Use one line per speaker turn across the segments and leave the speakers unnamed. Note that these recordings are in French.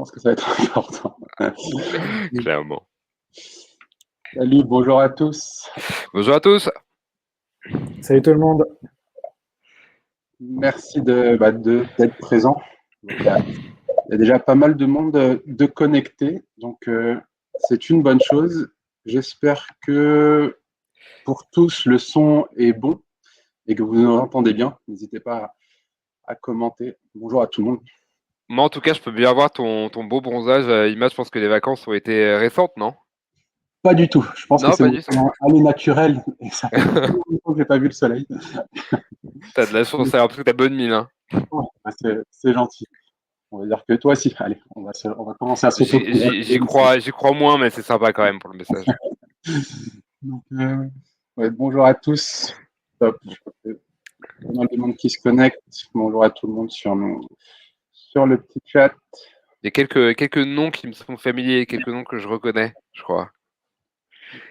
pense que ça va être important.
Clairement.
Salut, bonjour à tous.
Bonjour à tous.
Salut tout le monde.
Merci d'être présent. Donc, il y a déjà pas mal de monde de connecté, donc c'est une bonne chose. J'espère que pour tous le son est bon et que vous nous entendez bien. N'hésitez pas à commenter. Bonjour à tout le monde.
Moi, en tout cas, je peux bien voir ton beau bronzage. Image, je pense que les vacances ont été récentes, non?
Pas du tout. Je pense
Non,
que c'est
pas du tout.
mon année naturelle et ça fait longtemps que j'ai pas vu le soleil.
T'as de la chance, c'est un peu que t'as bonne mine. Hein.
Ouais, c'est gentil. On va dire que toi aussi. Allez, on va commencer à s'auto.
J'y crois moins, mais c'est sympa quand même pour le message.
Donc, ouais, bonjour à tous. Top. Je crois que pas mal de monde qui se connecte. Bonjour à tout le monde sur le petit chat.
Il y a quelques noms qui me sont familiers, quelques noms que je reconnais, je crois.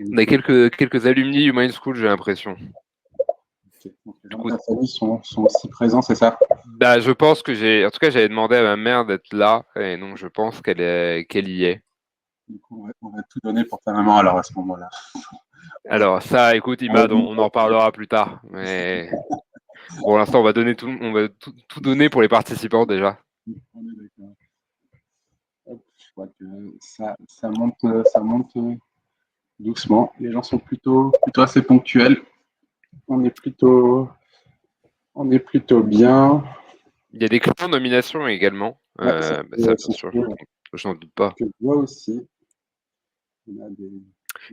On a quelques alumni Human School, j'ai l'impression.
Donc, les gens de ta famille sont aussi présents, c'est ça?
Bah, je pense que en tout cas, j'avais demandé à ma mère d'être là, et donc je pense qu'elle y est.
Du coup, on va tout donner pour ta maman alors à ce moment-là.
Alors ça, écoute, Imad, on en reparlera plus tard. Mais pour l'instant, on va tout donner pour les participants déjà.
On est d'accord. Je vois que ça monte doucement. Les gens sont plutôt assez ponctuels. On est plutôt bien.
Il y a des clients en nomination également.
Ouais,
ça, bien sûr, je n'en doute pas.
Que je vois aussi.
Il y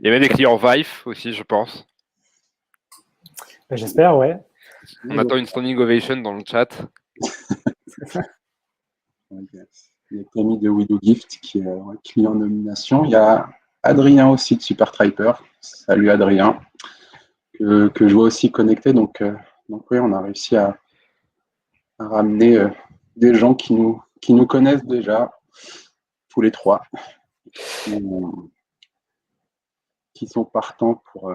a même des clients Vive aussi, je pense.
J'espère, ouais.
On attend une standing ovation dans le chat.
Il y a Camille de Widow Gift qui est client en nomination. Il y a Adrien aussi de Super Triper. Salut Adrien, que je vois aussi connecté. Donc oui, on a réussi à ramener des gens qui nous connaissent déjà, tous les trois, qui sont partants pour.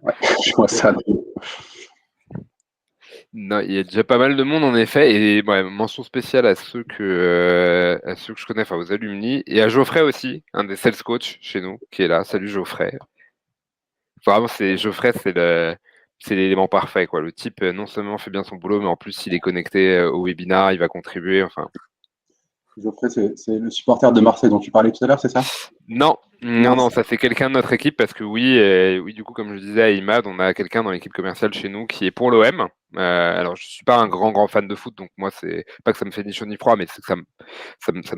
Ouais, je vois ça.
Non, il y a déjà pas mal de monde en effet, et ouais, mention spéciale à ceux que je connais, enfin aux alumni, et à Geoffrey aussi, un des sales coach chez nous, qui est là. Salut Geoffrey. Vraiment, Geoffrey, c'est l'élément parfait, quoi. Le type non seulement fait bien son boulot, mais en plus il est connecté au webinar, il va contribuer, enfin.
Geoffrey, c'est le supporter de Marseille dont tu parlais tout à l'heure, c'est ça?
Non, ça c'est quelqu'un de notre équipe parce que oui, du coup, comme je disais à Imad, on a quelqu'un dans l'équipe commerciale chez nous qui est pour l'OM. Alors, je suis pas un grand fan de foot, donc moi, c'est pas que ça me fait ni chaud ni froid, mais c'est que ça me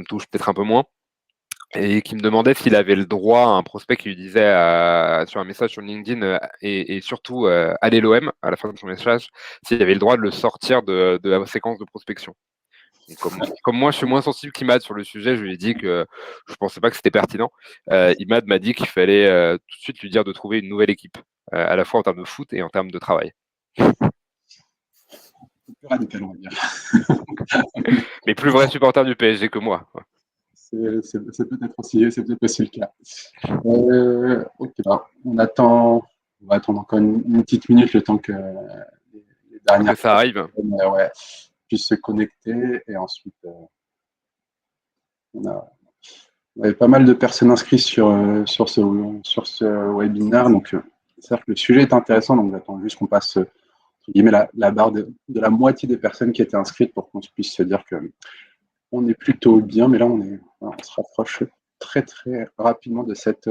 touche peut-être un peu moins. Et qui me demandait s'il avait le droit à un prospect qui lui disait sur un message sur LinkedIn et surtout allez l'OM à la fin de son message, s'il avait le droit de le sortir de la séquence de prospection. Donc, comme moi, je suis moins sensible qu'Imad sur le sujet, je lui ai dit que je pensais pas que c'était pertinent. Imad m'a dit qu'il fallait tout de suite lui dire de trouver une nouvelle équipe, à la fois en termes de foot et en termes de travail.
Plus radical, on va dire.
Mais plus vrai supporter du PSG que moi.
C'est peut-être aussi le cas. Ok, on va attendre encore une petite minute le temps que les dernières
que ça arrive.
Puissent se connecter et ensuite on avait pas mal de personnes inscrites sur ce webinaire, donc c'est-à-dire que le sujet est intéressant, donc j'attends juste qu'on passe entre guillemets la barre de la moitié des personnes qui étaient inscrites pour qu'on puisse se dire que on est plutôt bien, mais là on se rapproche très très rapidement de cette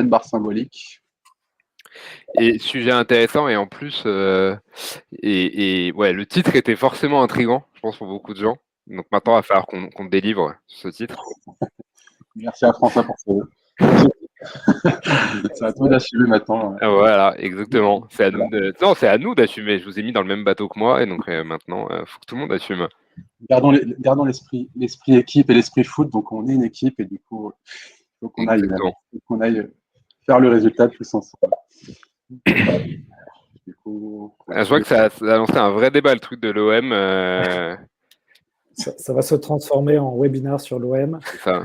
barre symbolique.
Et sujet intéressant, et en plus, ouais, le titre était forcément intriguant, je pense, pour beaucoup de gens. Donc maintenant, il va falloir qu'on délivre ce titre.
Merci à François pour ce. C'est à toi d'assumer maintenant.
Voilà, exactement. C'est à nous d'assumer. Je vous ai mis dans le même bateau que moi, et donc maintenant, il faut que tout le monde assume.
Gardons l'esprit équipe et l'esprit foot. Donc on est une équipe et du coup, il faut qu'on aille faire le résultat tous ensemble. Du coup,
je vois que ça a lancé un vrai débat, le truc de l'OM.
Ça va se transformer en webinaire sur l'OM.
C'est ça.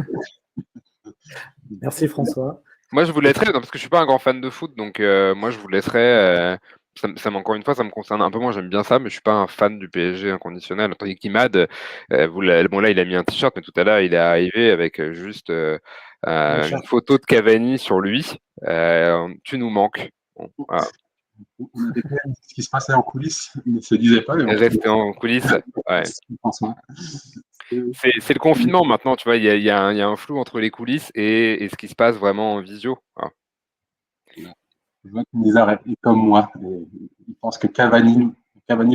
Merci François.
Moi, je vous laisserai, parce que je suis pas un grand fan de foot, donc moi, je vous laisserai encore une fois, ça me concerne un peu moins. J'aime bien ça, mais je suis pas un fan du PSG inconditionnel. Tandis qu'Imad, bon là, il a mis un t-shirt, mais tout à l'heure, il est arrivé avec juste une photo de Cavani sur lui. Tu nous manques. Bon, voilà.
On a découvert ce qui se passait en coulisses, il ne se disait pas. Mais
Rester en coulisses. Ouais. C'est le confinement maintenant, tu vois. Il y a un flou entre les coulisses et ce qui se passe vraiment en visio. Voilà.
Je vois que Nizar est comme moi. Il pense que Cavani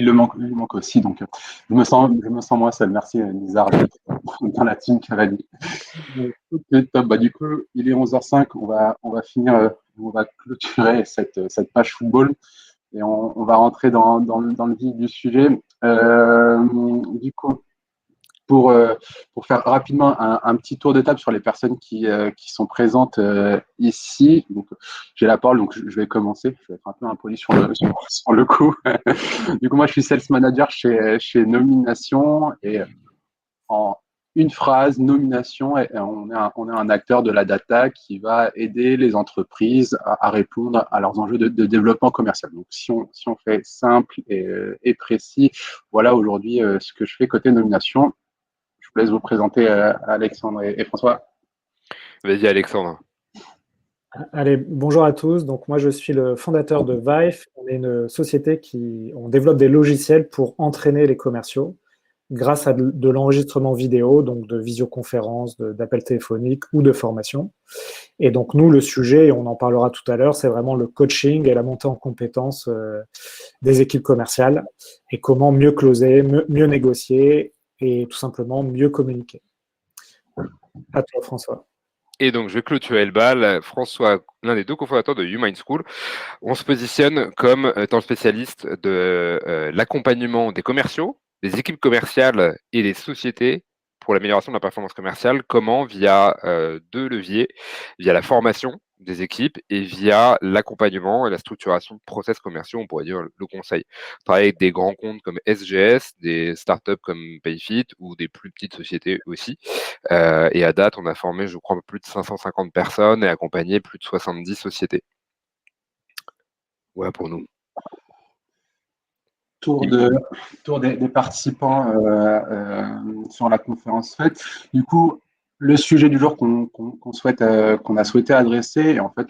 lui manque aussi. Donc, je me sens moins seul. Merci, Nizar, d'être dans la team Cavani. Ok, top. Bah, du coup, il est 11h05. On va finir, on va clôturer cette page football et on va rentrer dans le vif du sujet. Du coup, pour faire rapidement un petit tour de table sur les personnes qui sont présentes ici. Donc, j'ai la parole, donc je vais commencer. Je vais être un peu impoli sur le coup. Du coup, moi, je suis sales manager chez Nomination et en une phrase, Nomination, et on est un acteur de la data qui va aider les entreprises à répondre à leurs enjeux de développement commercial. Donc, si on fait simple et précis, voilà aujourd'hui ce que je fais côté Nomination. Je vous laisse vous présenter Alexandre et François.
Vas-y, Alexandre.
Allez, bonjour à tous. Donc, moi, je suis le fondateur de Vive. On est une société on développe des logiciels pour entraîner les commerciaux grâce à de l'enregistrement vidéo, donc de visioconférences, d'appels téléphoniques ou de formation. Et donc, nous, le sujet, et on en parlera tout à l'heure, c'est vraiment le coaching et la montée en compétences des équipes commerciales et comment mieux closer, mieux négocier et tout simplement mieux communiquer. À toi, François.
Et donc, je vais clôturer le bal. François, l'un des deux cofondateurs de YouMind School. On se positionne comme étant spécialiste de l'accompagnement des commerciaux, des équipes commerciales et des sociétés pour l'amélioration de la performance commerciale. Comment? Via deux leviers, via la formation des équipes et via l'accompagnement et la structuration de process commerciaux, on pourrait dire le conseil. On travaille avec des grands comptes comme SGS, des startups comme Payfit ou des plus petites sociétés aussi. Et à date, on a formé, je crois, plus de 550 personnes et accompagné plus de 70 sociétés. Voilà pour nous.
Tour des participants sur la conférence faite. Du coup, le sujet du jour qu'on a souhaité adresser, et en fait,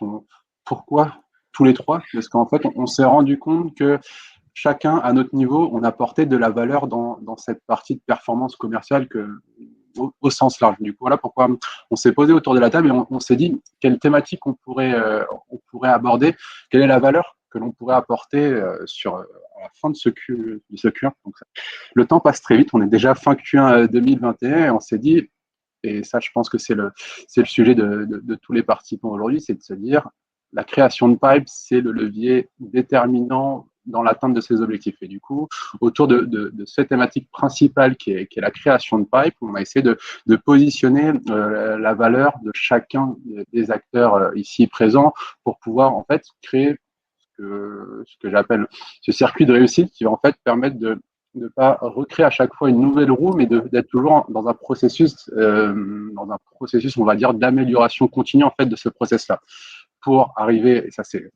pourquoi tous les trois? Parce qu'en fait, on s'est rendu compte que chacun, à notre niveau, on apportait de la valeur dans cette partie de performance commerciale au sens large. Du coup, voilà pourquoi on s'est posé autour de la table et on s'est dit quelle thématique on pourrait aborder, quelle est la valeur que l'on pourrait apporter à la fin de ce Q1. Donc, le temps passe très vite, on est déjà fin Q1 2021 et on s'est dit, et ça je pense que c'est le sujet de tous les participants aujourd'hui, c'est de se dire la création de pipe, c'est le levier déterminant dans l'atteinte de ces objectifs. Et du coup, autour de cette thématique principale qui est la création de pipe, on a essayé de positionner la valeur de chacun des acteurs ici présents pour pouvoir en fait créer ce que j'appelle ce circuit de réussite qui va en fait permettre de ne pas recréer à chaque fois une nouvelle roue, mais d'être toujours dans un processus, on va dire, d'amélioration continue en fait de ce process-là, pour arriver, et ça c'est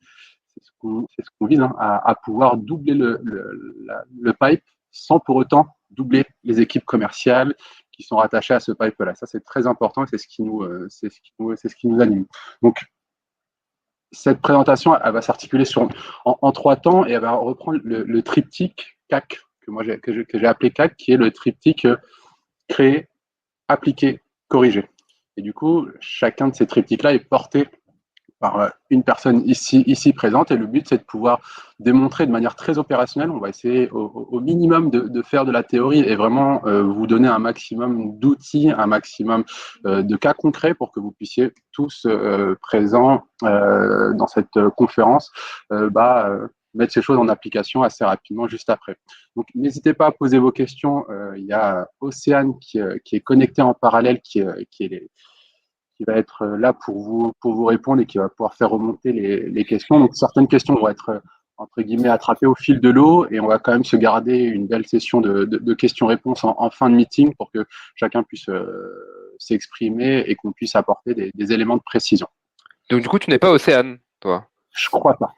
ce qu'on vise, à pouvoir doubler le pipe sans pour autant doubler les équipes commerciales qui sont rattachées à ce pipe-là. Ça c'est très important et c'est ce qui nous anime. Donc cette présentation, elle va s'articuler en trois temps et elle va reprendre le triptyque CAC, que j'ai appelé CAC, qui est le triptyque créer, appliquer, corriger. Et du coup, chacun de ces triptyques-là est porté par une personne ici présente. Et le but, c'est de pouvoir démontrer de manière très opérationnelle. On va essayer au minimum de faire de la théorie et vraiment vous donner un maximum d'outils, un maximum de cas concrets pour que vous puissiez tous présents dans cette conférence mettre ces choses en application assez rapidement juste après. Donc, n'hésitez pas à poser vos questions. Il y a Océane qui est connectée en parallèle, qui va être là pour vous répondre et qui va pouvoir faire remonter les questions. Donc, certaines questions vont être, entre guillemets, attrapées au fil de l'eau et on va quand même se garder une belle session de questions-réponses en fin de meeting pour que chacun puisse s'exprimer et qu'on puisse apporter des éléments de précision.
Donc, du coup, tu n'es pas Océane, toi?
Je crois pas.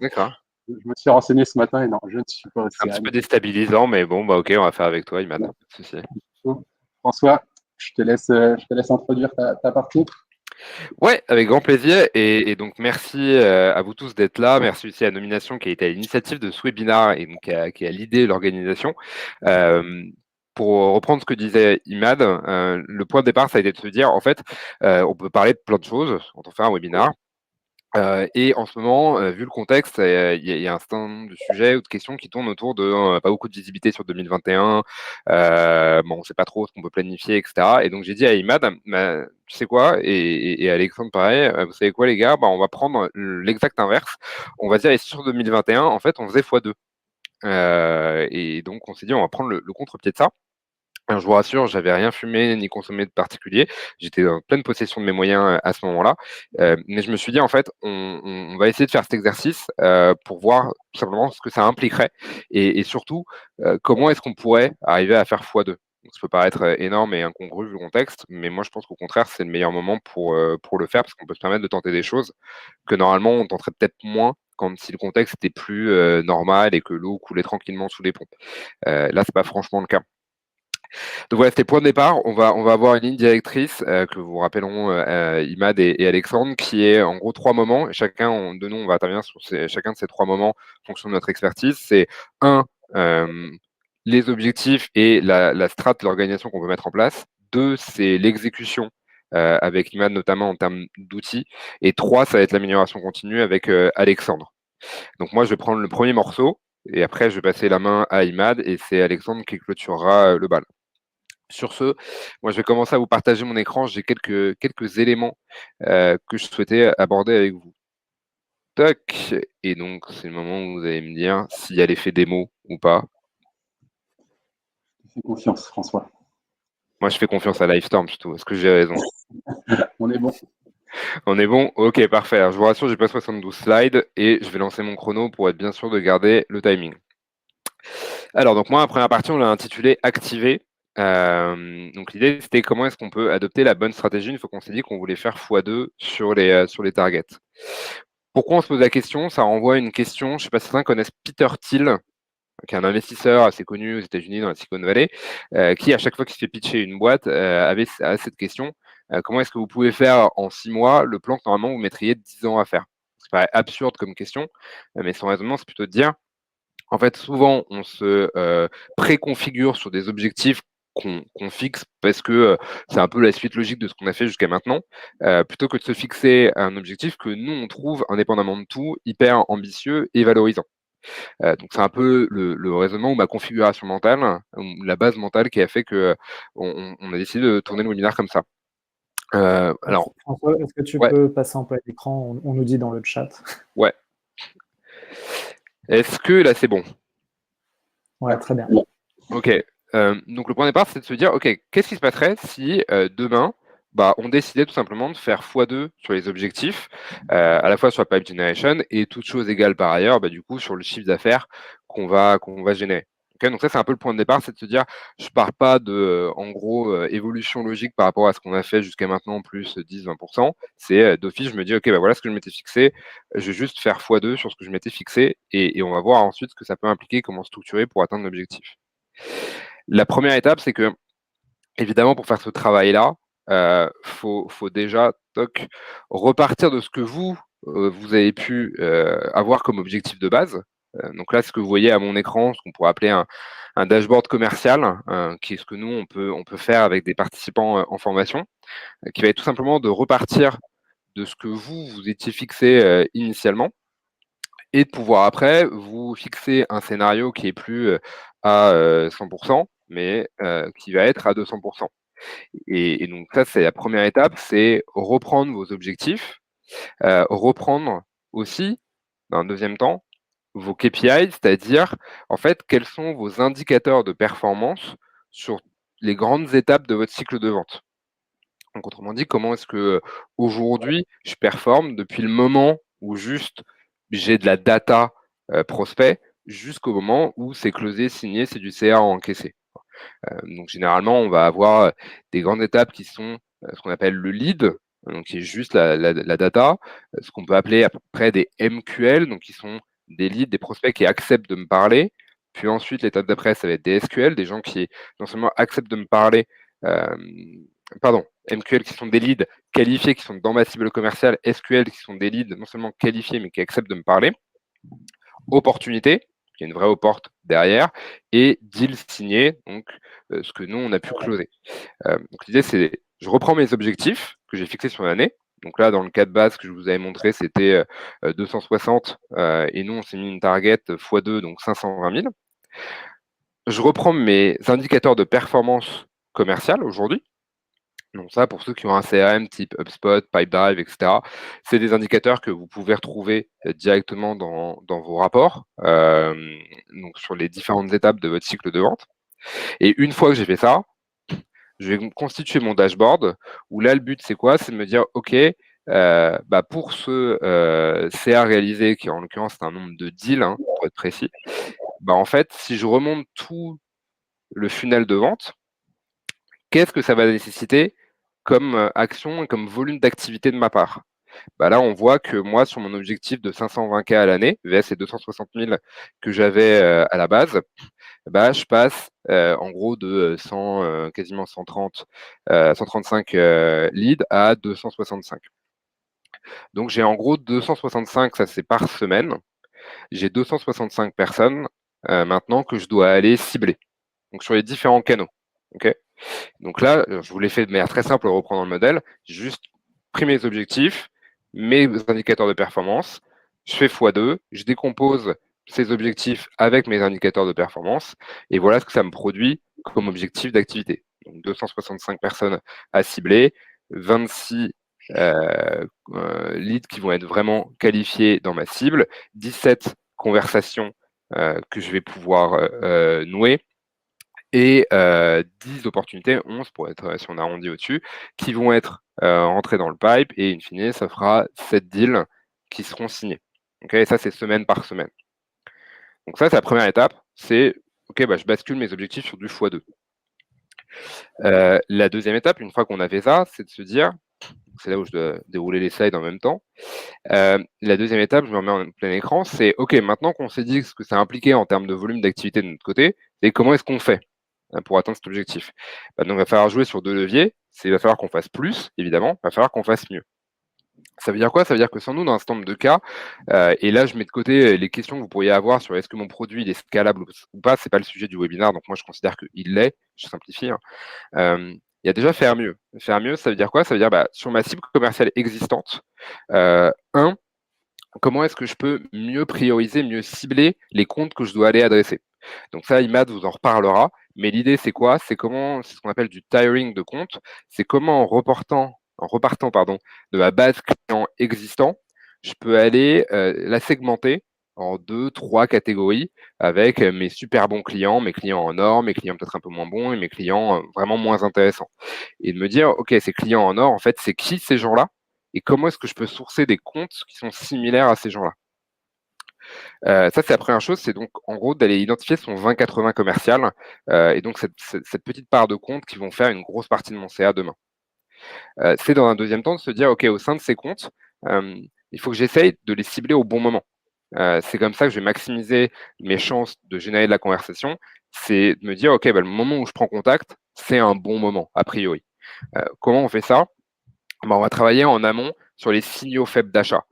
D'accord.
Je me suis renseigné ce matin et non, je ne suis pas
C'est un petit
Océane.
peu déstabilisant, mais bon, bah ok, on va faire avec toi, Imad. Pas de souci.
François, je te laisse introduire ta partie.
Ouais, avec grand plaisir. Et donc, merci à vous tous d'être là. Merci aussi à Nomination qui a été à l'initiative de ce webinaire et donc qui a l'idée l'organisation. Pour reprendre ce que disait Imad, le point de départ, ça a été de se dire, en fait, on peut parler de plein de choses quand on fait un webinaire. Et en ce moment, vu le contexte, il y a un certain nombre de sujets ou de questions qui tournent autour de pas beaucoup de visibilité sur 2021. Bon, on ne sait pas trop ce qu'on peut planifier, etc. Et donc j'ai dit à Imad, bah, tu sais quoi, et Alexandre pareil, vous savez quoi les gars, bah, on va prendre l'exact inverse. On va dire, et sur 2021, en fait, on faisait x2. Et donc on s'est dit, on va prendre le contre-pied de ça. Alors, je vous rassure, j'avais rien fumé ni consommé de particulier. J'étais en pleine possession de mes moyens à ce moment-là. Mais je me suis dit, en fait, on va essayer de faire cet exercice pour voir tout simplement ce que ça impliquerait et surtout, comment est-ce qu'on pourrait arriver à faire x2. Donc, ça peut paraître énorme et incongru vu le contexte, mais moi, je pense qu'au contraire, c'est le meilleur moment pour le faire parce qu'on peut se permettre de tenter des choses que normalement, on tenterait peut-être moins quand si le contexte était plus normal et que l'eau coulait tranquillement sous les ponts. Là, c'est pas franchement le cas. Donc voilà, c'était le point de départ. On va avoir une ligne directrice que vous rappelleront Imad et Alexandre, qui est en gros 3 moments. Chacun de nous, on va intervenir sur chacun de ces 3 moments en fonction de notre expertise. C'est un, les objectifs et la strate, l'organisation qu'on peut mettre en place. 2, c'est l'exécution avec Imad notamment en termes d'outils. Et 3, ça va être l'amélioration continue avec Alexandre. Donc moi, je vais prendre le premier morceau et après, je vais passer la main à Imad et c'est Alexandre qui clôturera le bal. Sur ce, moi je vais commencer à vous partager mon écran. J'ai quelques éléments que je souhaitais aborder avec vous. Toc. Et donc c'est le moment où vous allez me dire s'il y a l'effet démo ou pas.
Fais confiance, François.
Moi je fais confiance à Livestorm surtout. Est-ce que j'ai raison?
On est bon.
On est bon? Ok, parfait. Alors, je vous rassure, j'ai pas 72 slides et je vais lancer mon chrono pour être bien sûr de garder le timing. Alors, donc moi, la première partie, on l'a intitulée Activer. Donc l'idée, c'était comment est-ce qu'on peut adopter la bonne stratégie une fois qu'on s'est dit qu'on voulait faire x2 sur les targets. Pourquoi on se pose la question? Ça renvoie à une question, je ne sais pas si certains connaissent Peter Thiel, qui est un investisseur assez connu aux États-Unis dans la Silicon Valley, qui, à chaque fois qu'il se fait pitcher une boîte, avait cette question. Comment est-ce que vous pouvez faire en 6 mois le plan que normalement vous mettriez 10 ans à faire? Ça paraît absurde comme question, mais son raisonnement, c'est plutôt de dire, en fait, souvent, on se préconfigure sur des objectifs qu'on fixe parce que c'est un peu la suite logique de ce qu'on a fait jusqu'à maintenant, plutôt que de se fixer un objectif que nous, on trouve, indépendamment de tout, hyper ambitieux et valorisant. Donc, c'est un peu le raisonnement ou ma configuration mentale, ou la base mentale qui a fait que on a décidé de tourner le webinaire comme ça. Alors,
François, est-ce que tu
ouais,
peux passer un peu à l'écran? On nous dit dans le chat.
ouais. Est-ce que là, c'est bon?
Ouais, très bien.
Ok. Donc le point de départ, c'est de se dire, ok, qu'est-ce qui se passerait si demain, bah, on décidait tout simplement de faire x2 sur les objectifs, à la fois sur la pipe generation et toutes choses égales par ailleurs, bah, du coup, sur le chiffre d'affaires qu'on va générer. Okay, donc ça, c'est un peu le point de départ, c'est de se dire, je pars pas de, en gros, évolution logique par rapport à ce qu'on a fait jusqu'à maintenant, plus 10-20%. C'est d'office, je me dis, ok, bah, voilà ce que je m'étais fixé, je vais juste faire x2 sur ce que je m'étais fixé et on va voir ensuite ce que ça peut impliquer, comment structurer pour atteindre l'objectif. La première étape, c'est que, évidemment, pour faire ce travail-là, faut déjà repartir de ce que vous avez pu avoir comme objectif de base. Donc là, ce que vous voyez à mon écran, ce qu'on pourrait appeler un dashboard commercial, qui est ce que nous, on peut faire avec des participants en formation, qui va être tout simplement de repartir de ce que vous étiez fixé initialement et de pouvoir après vous fixer un scénario qui est plus à 100%, mais qui va être à 200%. Et donc ça, c'est la première étape, c'est reprendre vos objectifs, reprendre aussi, dans un deuxième temps, vos KPI, c'est-à-dire, en fait, quels sont vos indicateurs de performance sur les grandes étapes de votre cycle de vente. Donc, autrement dit, comment est-ce que aujourd'hui je performe depuis le moment où juste j'ai de la data prospect jusqu'au moment où c'est closé, signé, c'est du CA encaissé. Donc généralement, on va avoir des grandes étapes qui sont ce qu'on appelle le lead. donc qui est juste la data, ce qu'on peut appeler à peu près des MQL, donc qui sont des leads, des prospects qui acceptent de me parler. Puis ensuite, l'étape d'après, ça va être des SQL, des gens qui non seulement acceptent de me parler, MQL qui sont des leads qualifiés, qui sont dans ma cible commerciale, SQL qui sont des leads non seulement qualifiés, mais qui acceptent de me parler. Opportunité, il y a une vraie opporte derrière, et deal signé, donc ce que nous, on a pu closer. Donc l'idée, c'est, je reprends mes objectifs que j'ai fixés sur l'année. Donc là, dans le cas de base que je vous avais montré, c'était 260, et nous, on s'est mis une target x2, donc 520 000. Je reprends mes indicateurs de performance commerciale aujourd'hui. Donc ça, pour ceux qui ont un CRM type HubSpot, Pipedrive, etc., c'est des indicateurs que vous pouvez retrouver directement dans vos rapports, donc sur les différentes étapes de votre cycle de vente. Et une fois que j'ai fait ça, je vais constituer mon dashboard, où là, le but, c'est quoi? C'est de me dire, OK, pour ce CA réalisé, qui en l'occurrence, c'est un nombre de deals, hein, pour être précis, en fait, si je remonte tout le funnel de vente, qu'est-ce que ça va nécessiter comme action et comme volume d'activité de ma part? Là, on voit que moi, sur mon objectif de 520K à l'année, VS et 260 000 que j'avais à la base, je passe en gros de 100, quasiment 130, 135 leads à 265. Donc j'ai en gros 265, ça c'est par semaine. J'ai 265 personnes maintenant que je dois aller cibler. Donc sur les différents canaux. Okay, donc là, je vous l'ai fait de manière très simple en reprenant le modèle. J'ai juste pris mes objectifs, mes indicateurs de performance, je fais x2, je décompose ces objectifs avec mes indicateurs de performance, et voilà ce que ça me produit comme objectif d'activité. Donc 265 personnes à cibler, 26 leads qui vont être vraiment qualifiés dans ma cible, 17 conversations que je vais pouvoir nouer, et 10 opportunités, 11 pour être, si on arrondit au-dessus, qui vont être rentrées dans le pipe, et in fine, ça fera 7 deals qui seront signés. Okay, et ça, c'est semaine par semaine. Donc ça, c'est la première étape, c'est, OK, je bascule mes objectifs sur du x2. La deuxième étape, une fois qu'on a fait ça, c'est de se dire, c'est là où je dois dérouler les slides en même temps, la deuxième étape, je me remets en plein écran, c'est, OK, maintenant qu'on s'est dit ce que ça impliquait en termes de volume d'activité de notre côté, et comment est-ce qu'on fait pour atteindre cet objectif? Donc, il va falloir jouer sur deux leviers. Il va falloir qu'on fasse plus, évidemment. Il va falloir qu'on fasse mieux. Ça veut dire quoi? Ça veut dire que sans nous, dans un certain nombre de cas, et là, je mets de côté les questions que vous pourriez avoir sur est-ce que mon produit il est scalable ou pas, c'est pas le sujet du webinaire, donc moi, je considère qu'il l'est, je simplifie. Il y a déjà faire mieux. Faire mieux, ça veut dire quoi? Ça veut dire, sur ma cible commerciale existante, comment est-ce que je peux mieux prioriser, mieux cibler les comptes que je dois aller adresser? Donc ça, Imad vous en reparlera. Mais l'idée, c'est quoi? C'est ce qu'on appelle du tiering de compte. C'est comment en repartant de ma base client existant, je peux aller la segmenter en 2, 3 catégories avec mes super bons clients, mes clients en or, mes clients peut-être un peu moins bons et mes clients vraiment moins intéressants. Et de me dire, OK, ces clients en or, en fait, c'est qui ces gens-là? Et comment est-ce que je peux sourcer des comptes qui sont similaires à ces gens-là? Ça, c'est la première chose, c'est donc en gros d'aller identifier son 20-80 commercial, et donc cette petite part de comptes qui vont faire une grosse partie de mon CA demain. C'est dans un deuxième temps de se dire, OK, au sein de ces comptes, il faut que j'essaye de les cibler au bon moment. C'est comme ça que je vais maximiser mes chances de générer de la conversation. C'est de me dire, OK, le moment où je prends contact, c'est un bon moment, a priori. Comment on fait ça? On va travailler en amont sur les signaux faibles d'achat.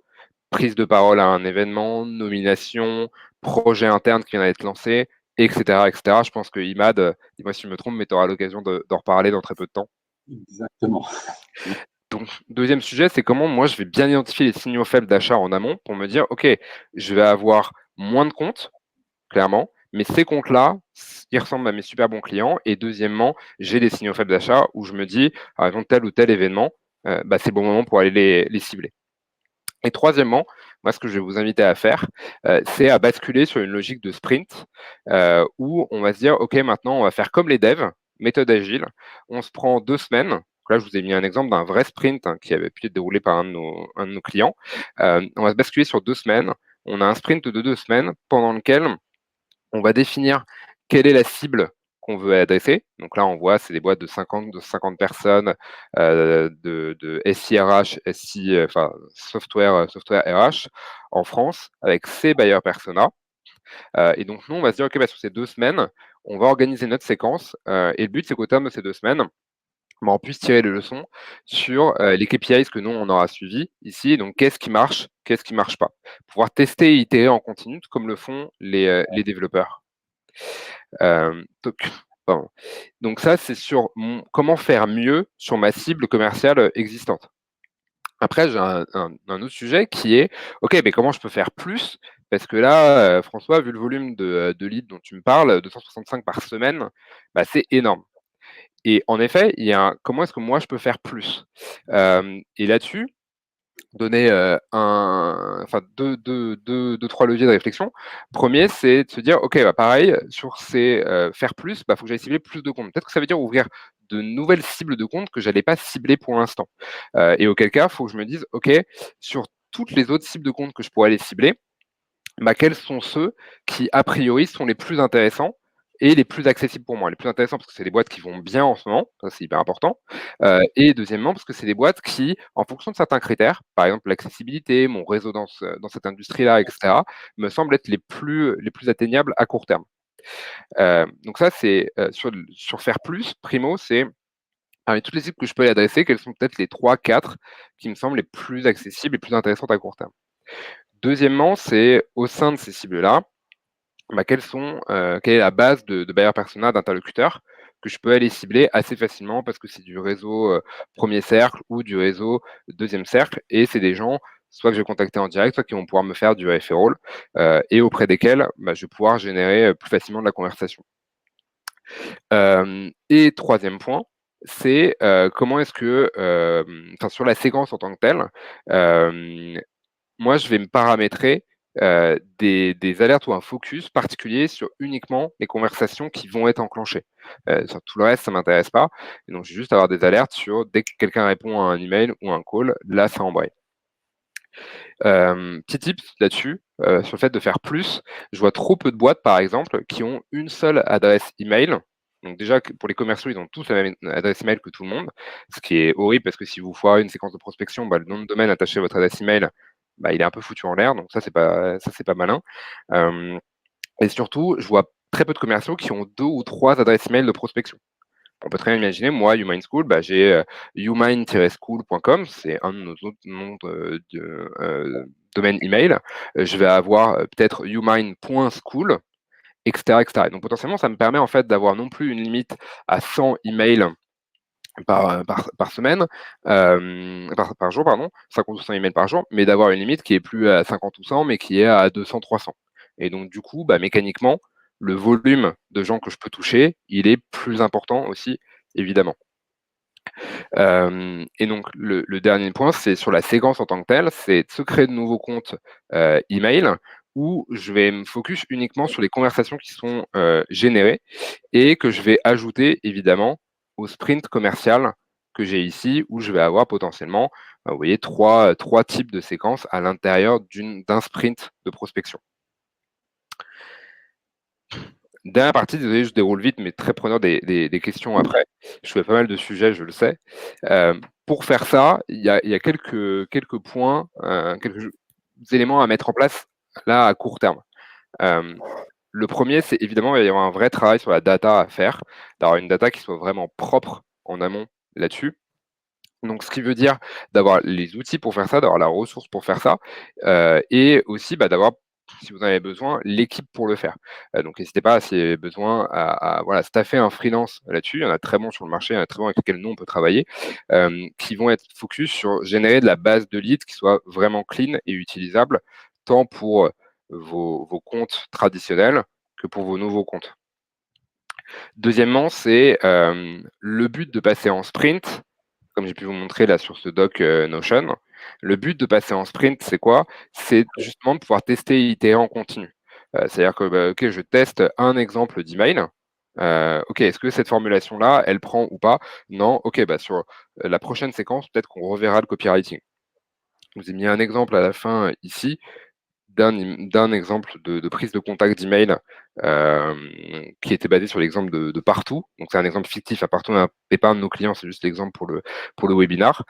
Prise de parole à un événement, nomination, projet interne qui vient d'être lancé, etc., etc. Je pense que Imad, dis-moi si je me trompe, mais tu auras l'occasion d'en reparler dans très peu de temps.
Exactement.
Donc, deuxième sujet, c'est comment moi je vais bien identifier les signaux faibles d'achat en amont pour me dire, OK, je vais avoir moins de comptes, clairement, mais ces comptes-là, ils ressemblent à mes super bons clients. Et deuxièmement, j'ai des signaux faibles d'achat où je me dis, par exemple, tel ou tel événement, c'est le bon moment pour aller les cibler. Et troisièmement, moi, ce que je vais vous inviter à faire, c'est à basculer sur une logique de sprint où on va se dire, OK, maintenant, on va faire comme les devs, méthode agile. On se prend 2 semaines. Donc là, je vous ai mis un exemple d'un vrai sprint qui avait pu être déroulé par un de nos clients. On va se basculer sur 2 semaines. On a un sprint de 2 semaines pendant lequel on va définir quelle est la cible qu'on veut adresser. Donc là, on voit, c'est des boîtes de 50 personnes, de SIRH, enfin software RH en France, avec ces buyer persona. Et donc, nous, on va se dire, OK, sur ces 2 semaines, on va organiser notre séquence. Et le but, c'est qu'au terme de ces 2 semaines, on puisse tirer les leçons sur les KPIs que nous, on aura suivis ici. Donc, qu'est-ce qui marche pas. Pouvoir tester et itérer en continu, comme le font les développeurs. Donc ça, c'est sur comment faire mieux sur ma cible commerciale existante. Après, j'ai un autre sujet qui est, OK, mais comment je peux faire plus? Parce que là, François, vu le volume de leads dont tu me parles, 265 par semaine, c'est énorme. Et en effet, il y a comment est-ce que moi je peux faire plus? Et là-dessus, donner deux, trois leviers de réflexion. Premier, c'est de se dire, OK, pareil, sur ces faire plus, faut que j'aille cibler plus de comptes. Peut-être que ça veut dire ouvrir de nouvelles cibles de comptes que je n'allais pas cibler pour l'instant. Et auquel cas, il faut que je me dise, OK, sur toutes les autres cibles de comptes que je pourrais aller cibler, quels sont ceux qui, a priori, sont les plus intéressants et les plus accessibles pour moi. Les plus intéressants parce que c'est des boîtes qui vont bien en ce moment, ça c'est hyper important. Et deuxièmement, parce que c'est des boîtes qui, en fonction de certains critères, par exemple l'accessibilité, mon réseau dans cette industrie-là, etc., me semblent être les plus atteignables à court terme. Donc ça, c'est sur faire plus, primo, c'est parmi toutes les cibles que je peux aller adresser, quelles sont peut-être les 3-4 qui me semblent les plus accessibles et plus intéressantes à court terme. Deuxièmement, c'est au sein de ces cibles-là, quelle est la base de buyer persona d'interlocuteurs que je peux aller cibler assez facilement parce que c'est du réseau premier cercle ou du réseau deuxième cercle et c'est des gens soit que je vais contacter en direct, soit qui vont pouvoir me faire du referral et auprès desquels je vais pouvoir générer plus facilement de la conversation. Et troisième point, c'est comment est-ce que, sur la séquence en tant que telle, moi, je vais me paramétrer des alertes ou un focus particulier sur uniquement les conversations qui vont être enclenchées. Sur tout le reste, ça ne m'intéresse pas. Et donc, je vais juste avoir des alertes sur dès que quelqu'un répond à un email ou un call, là, ça embraye. Petit tips là-dessus, sur le fait de faire plus. Je vois trop peu de boîtes, par exemple, qui ont une seule adresse email. Donc déjà, pour les commerciaux, ils ont tous la même adresse email que tout le monde, ce qui est horrible parce que si vous foirez une séquence de prospection, le nom de domaine attaché à votre adresse email, il est un peu foutu en l'air. Donc ça, c'est pas malin. Et surtout, je vois très peu de commerciaux qui ont 2 ou 3 adresses email de prospection. On peut très bien imaginer, moi, YouMind School, j'ai youmind-school.com, c'est un de nos autres noms de domaine email. Je vais avoir peut-être youmind.school, etc., etc. Donc potentiellement, ça me permet en fait d'avoir non plus une limite à 100 emails par semaine, par jour, pardon, 50 ou 100 emails par jour, mais d'avoir une limite qui est plus à 50 ou 100, mais qui est à 200, 300. Et donc, du coup, mécaniquement, le volume de gens que je peux toucher, il est plus important aussi, évidemment. Et donc, le dernier point, c'est sur la séquence en tant que telle, c'est de se créer de nouveaux comptes email où je vais me focus uniquement sur les conversations qui sont générées et que je vais ajouter, évidemment, au sprint commercial que j'ai ici, où je vais avoir potentiellement, vous voyez, trois types de séquences à l'intérieur d'un sprint de prospection. Dernière partie, désolé, je déroule vite, mais très preneur des questions après. Je fais pas mal de sujets, je le sais. Pour faire ça, il y a quelques points, quelques éléments à mettre en place là à court terme. Le premier, c'est évidemment, il va y avoir un vrai travail sur la data à faire, d'avoir une data qui soit vraiment propre en amont là-dessus. Donc, ce qui veut dire d'avoir les outils pour faire ça, d'avoir la ressource pour faire ça, et aussi d'avoir, si vous en avez besoin, l'équipe pour le faire. Donc, n'hésitez pas, si vous avez besoin, à staffer un freelance là-dessus. Il y en a très bons sur le marché, il y en a très bons avec lesquels nous, on peut travailler, qui vont être focus sur générer de la base de leads qui soit vraiment clean et utilisable, tant pour vos comptes traditionnels que pour vos nouveaux comptes. Deuxièmement, c'est le but de passer en sprint, comme j'ai pu vous montrer là sur ce doc Notion. Le but de passer en sprint, c'est quoi? C'est justement de pouvoir tester et itérer en continu. C'est-à-dire que OK, je teste un exemple d'email. OK, est-ce que cette formulation-là, elle prend ou pas? Non. OK, sur la prochaine séquence, peut-être qu'on reverra le copywriting. Je vous ai mis un exemple à la fin ici d'un exemple de prise de contact d'email qui était basé sur l'exemple de Partout. Donc, c'est un exemple fictif. À Partout, on n'est pas un de nos clients, c'est juste l'exemple pour le webinar.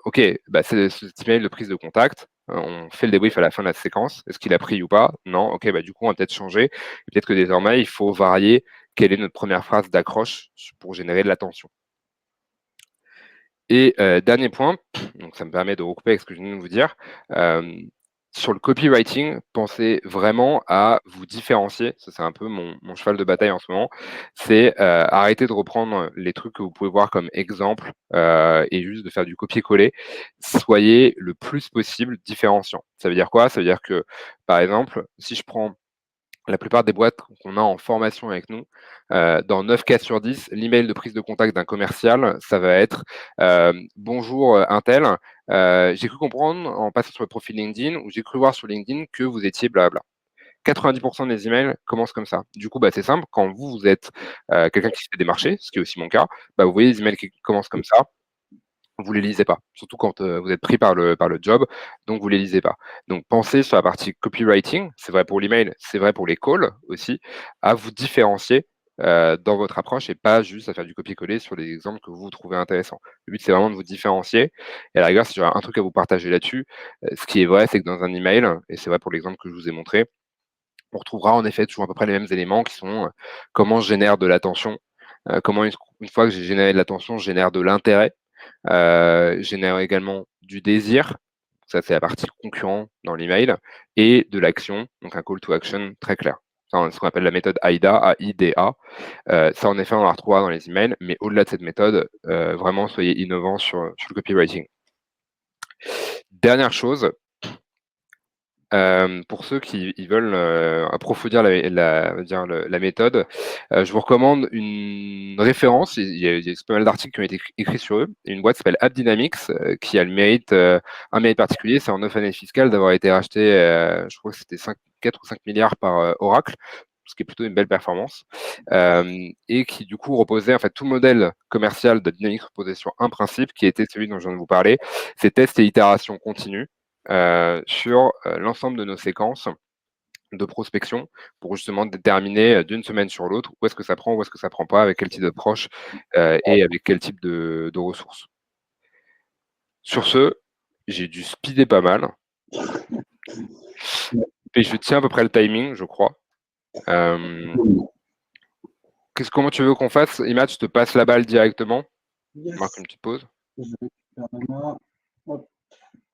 OK, bah, c'est cet email de prise de contact. On fait le débrief à la fin de la séquence. Est-ce qu'il a pris ou pas? Non. OK, bah, du coup, on va peut-être changer. Peut-être que désormais, il faut varier quelle est notre première phrase d'accroche pour générer de l'attention. Et dernier point, donc ça me permet de recouper avec ce que je viens de vous dire. Sur le copywriting, pensez vraiment à vous différencier. Ça, c'est un peu mon cheval de bataille en ce moment. C'est arrêter de reprendre les trucs que vous pouvez voir comme exemple et juste de faire du copier-coller. Soyez le plus possible différenciant. Ça veut dire quoi? Ça veut dire que, par exemple, si je prends la plupart des boîtes qu'on a en formation avec nous, dans 9 cas sur 10, l'email de prise de contact d'un commercial, ça va être bonjour Untel, j'ai cru comprendre en passant sur le profil LinkedIn ou j'ai cru voir sur LinkedIn que vous étiez blabla. 90% des emails commencent comme ça. Du coup, bah, c'est simple, quand vous êtes quelqu'un qui se fait démarcher, ce qui est aussi mon cas, bah, vous voyez les emails qui commencent comme ça, vous les lisez pas, surtout quand vous êtes pris par le job, donc vous les lisez pas. Donc pensez sur la partie copywriting, c'est vrai pour l'email, c'est vrai pour les calls aussi, à vous différencier dans votre approche et pas juste à faire du copier-coller sur les exemples que vous trouvez intéressants. Le but, c'est vraiment de vous différencier. Et à la rigueur, si j'aurais un truc à vous partager là-dessus, ce qui est vrai, c'est que dans un email, et c'est vrai pour l'exemple que je vous ai montré, on retrouvera en effet toujours à peu près les mêmes éléments qui sont comment je génère de l'attention, comment une fois que j'ai généré de l'attention, je génère de l'intérêt, génère également du désir, ça c'est la partie concurrent dans l'email, et de l'action, donc un call to action très clair. C'est ce qu'on appelle la méthode AIDA, A-I-D-A. Ça, en effet, on la retrouvera dans les emails, mais au-delà de cette méthode, vraiment, soyez innovants sur le copywriting. Dernière chose, pour ceux qui veulent approfondir la méthode, je vous recommande une référence. Il y a pas mal d'articles qui ont été écrits sur eux. Une boîte s'appelle AppDynamics qui a le mérite, un mérite particulier, c'est en 9 années fiscales d'avoir été racheté, je crois que c'était 4 ou 5 milliards par Oracle, ce qui est plutôt une belle performance, et qui du coup reposait, en fait, tout le modèle commercial d'AppDynamics reposait sur un principe qui était celui dont je viens de vous parler, c'est test et itération continue sur l'ensemble de nos séquences de prospection pour justement déterminer d'une semaine sur l'autre où est-ce que ça prend, où est-ce que ça prend pas, avec quel type d'approche et avec quel type de ressources. Sur ce, j'ai dû speeder pas mal. Et je tiens à peu près le timing, je crois. Comment tu veux qu'on fasse? Imad, je te passe la balle directement.
Yes.
Marque une petite pause.
Je récupère la main. Hop.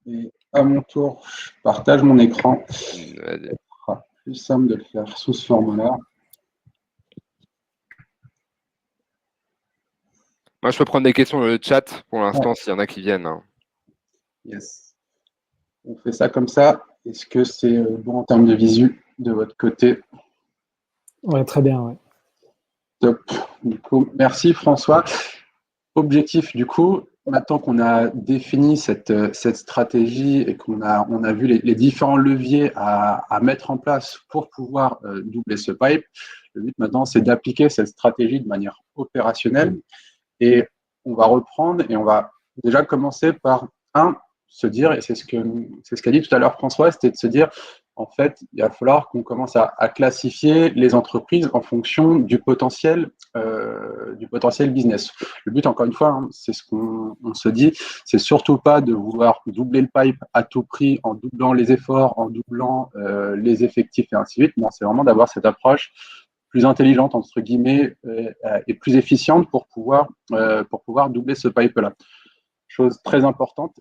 Et à mon tour, je partage mon écran.
Vas-y.
Ce sera plus simple de le faire sous ce format-là.
Moi, je peux prendre des questions dans le chat pour l'instant, s'il y en a qui viennent. Hein.
Yes. On fait ça comme ça. Est-ce que c'est bon en termes de visu de votre côté?
Ouais, très bien. Ouais.
Top. Du coup, merci François. Objectif, du coup, maintenant qu'on a défini cette stratégie et qu'on a vu les différents leviers à mettre en place pour pouvoir doubler ce pipe, le but maintenant, c'est d'appliquer cette stratégie de manière opérationnelle. Et on va reprendre et on va déjà commencer par se dire, et c'est ce qu'a dit tout à l'heure François, c'était de se dire, en fait, il va falloir qu'on commence à classifier les entreprises en fonction du potentiel business. Le but, encore une fois, hein, c'est ce qu'on se dit, c'est surtout pas de vouloir doubler le pipe à tout prix en doublant les efforts, en doublant les effectifs et ainsi de suite. Non, c'est vraiment d'avoir cette approche plus intelligente, entre guillemets, et plus efficiente pour pouvoir doubler ce pipe-là. Chose très importante,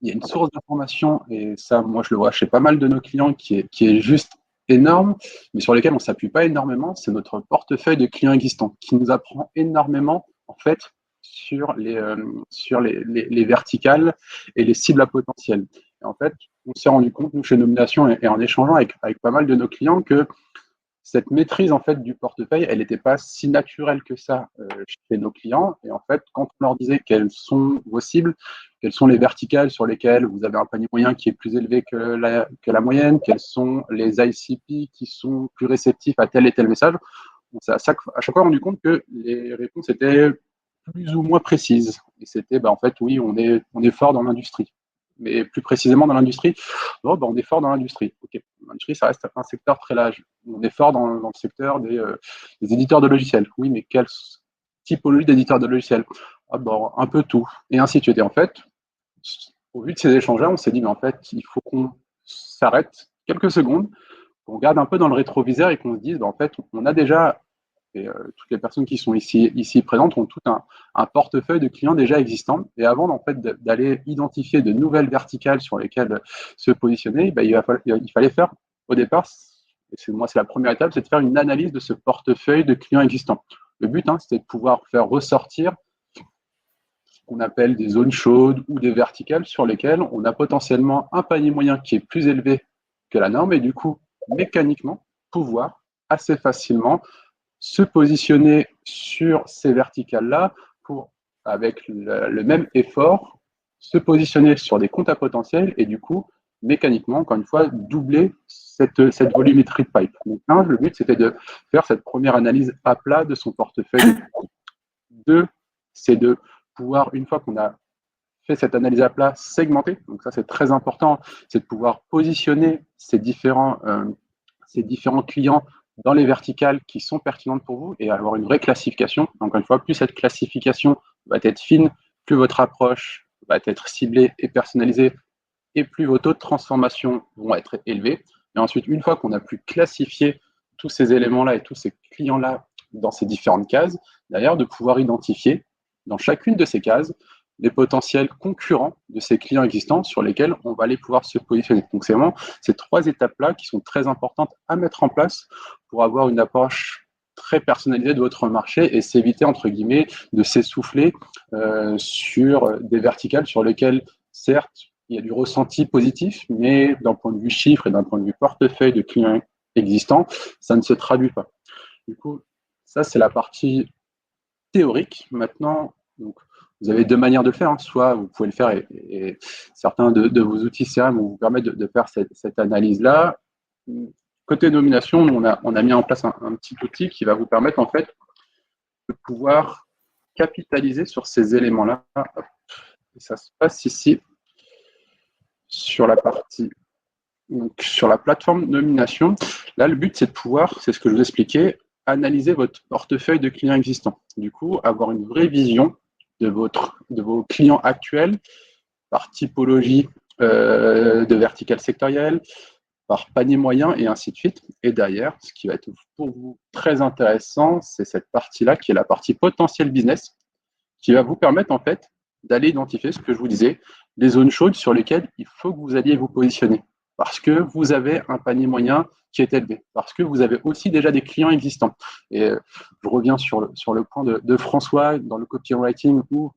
il y a une source d'information, et ça, moi, je le vois chez pas mal de nos clients, qui est juste énorme, mais sur lesquels on ne s'appuie pas énormément, c'est notre portefeuille de clients existants, qui nous apprend énormément, en fait, sur les verticales et les cibles à potentiel. Et en fait, on s'est rendu compte, nous, chez Nomination, et en échangeant avec pas mal de nos clients, que cette maîtrise en fait du portefeuille, elle n'était pas si naturelle que ça chez nos clients. Et en fait, quand on leur disait quelles sont vos cibles, quelles sont les verticales sur lesquelles vous avez un panier moyen qui est plus élevé que la moyenne, quels sont les ICP qui sont plus réceptifs à tel et tel message, on s'est à chaque fois rendu compte que les réponses étaient plus ou moins précises. Et c'était, en fait, oui, on est fort dans l'industrie. mais plus précisément dans l'industrie. Oh, on est fort dans l'industrie. Ok, l'industrie, ça reste un secteur très large. On est fort dans le secteur des éditeurs de logiciels. Oui, mais quelle typologie d'éditeurs de logiciels? Un peu tout, et ainsi de suite. Et en fait, au vu de ces échanges-là, on s'est dit, mais en fait, il faut qu'on s'arrête quelques secondes, qu'on regarde un peu dans le rétroviseur et qu'on se dise, en fait, on a déjà, et toutes les personnes qui sont ici présentes ont tout un portefeuille de clients déjà existants. Et avant en fait, d'aller identifier de nouvelles verticales sur lesquelles se positionner, il fallait faire, au départ, et c'est la première étape, c'est de faire une analyse de ce portefeuille de clients existants. Le but, c'était de pouvoir faire ressortir qu'on appelle des zones chaudes ou des verticales sur lesquelles on a potentiellement un panier moyen qui est plus élevé que la norme et du coup, mécaniquement, pouvoir assez facilement se positionner sur ces verticales-là pour, avec le même effort, se positionner sur des comptes à potentiel et du coup, mécaniquement, encore une fois, doubler cette volumétrie de pipe. Donc, le but, c'était de faire cette première analyse à plat de son portefeuille. Deux, c'est de pouvoir, une fois qu'on a fait cette analyse à plat, segmenter. Donc ça, c'est très important, c'est de pouvoir positionner ces différents clients dans les verticales qui sont pertinentes pour vous et avoir une vraie classification. Encore une fois, plus cette classification va être fine, plus votre approche va être ciblée et personnalisée et plus vos taux de transformation vont être élevés. Et ensuite, une fois qu'on a pu classifier tous ces éléments-là et tous ces clients-là dans ces différentes cases, d'ailleurs, de pouvoir identifier dans chacune de ces cases les potentiels concurrents de ces clients existants sur lesquels on va aller pouvoir se positionner. Donc, c'est vraiment ces trois étapes-là qui sont très importantes à mettre en place pour avoir une approche très personnalisée de votre marché et s'éviter, entre guillemets, de s'essouffler sur des verticales sur lesquelles, certes, il y a du ressenti positif, mais d'un point de vue chiffre et d'un point de vue portefeuille de clients existants, ça ne se traduit pas. Du coup, ça, c'est la partie théorique. Maintenant, donc, vous avez deux manières de le faire. Soit vous pouvez le faire et certains de vos outils CRM vont vous permettre de faire cette analyse-là. Côté nomination, on a mis en place un petit outil qui va vous permettre en fait de pouvoir capitaliser sur ces éléments-là. Et ça se passe ici sur la partie, donc sur la plateforme nomination. Là, le but, c'est de pouvoir, c'est ce que je vous expliquais, analyser votre portefeuille de clients existants. Du coup, avoir une vraie vision de vos clients actuels par typologie de verticale sectorielle, par panier moyen et ainsi de suite. Et d'ailleurs, ce qui va être pour vous très intéressant, c'est cette partie-là qui est la partie potentiel business, qui va vous permettre en fait d'aller identifier ce que je vous disais, les zones chaudes sur lesquelles il faut que vous alliez vous positionner. Parce que vous avez un panier moyen qui est élevé, parce que vous avez aussi déjà des clients existants. Et je reviens sur le point de François dans le copywriting où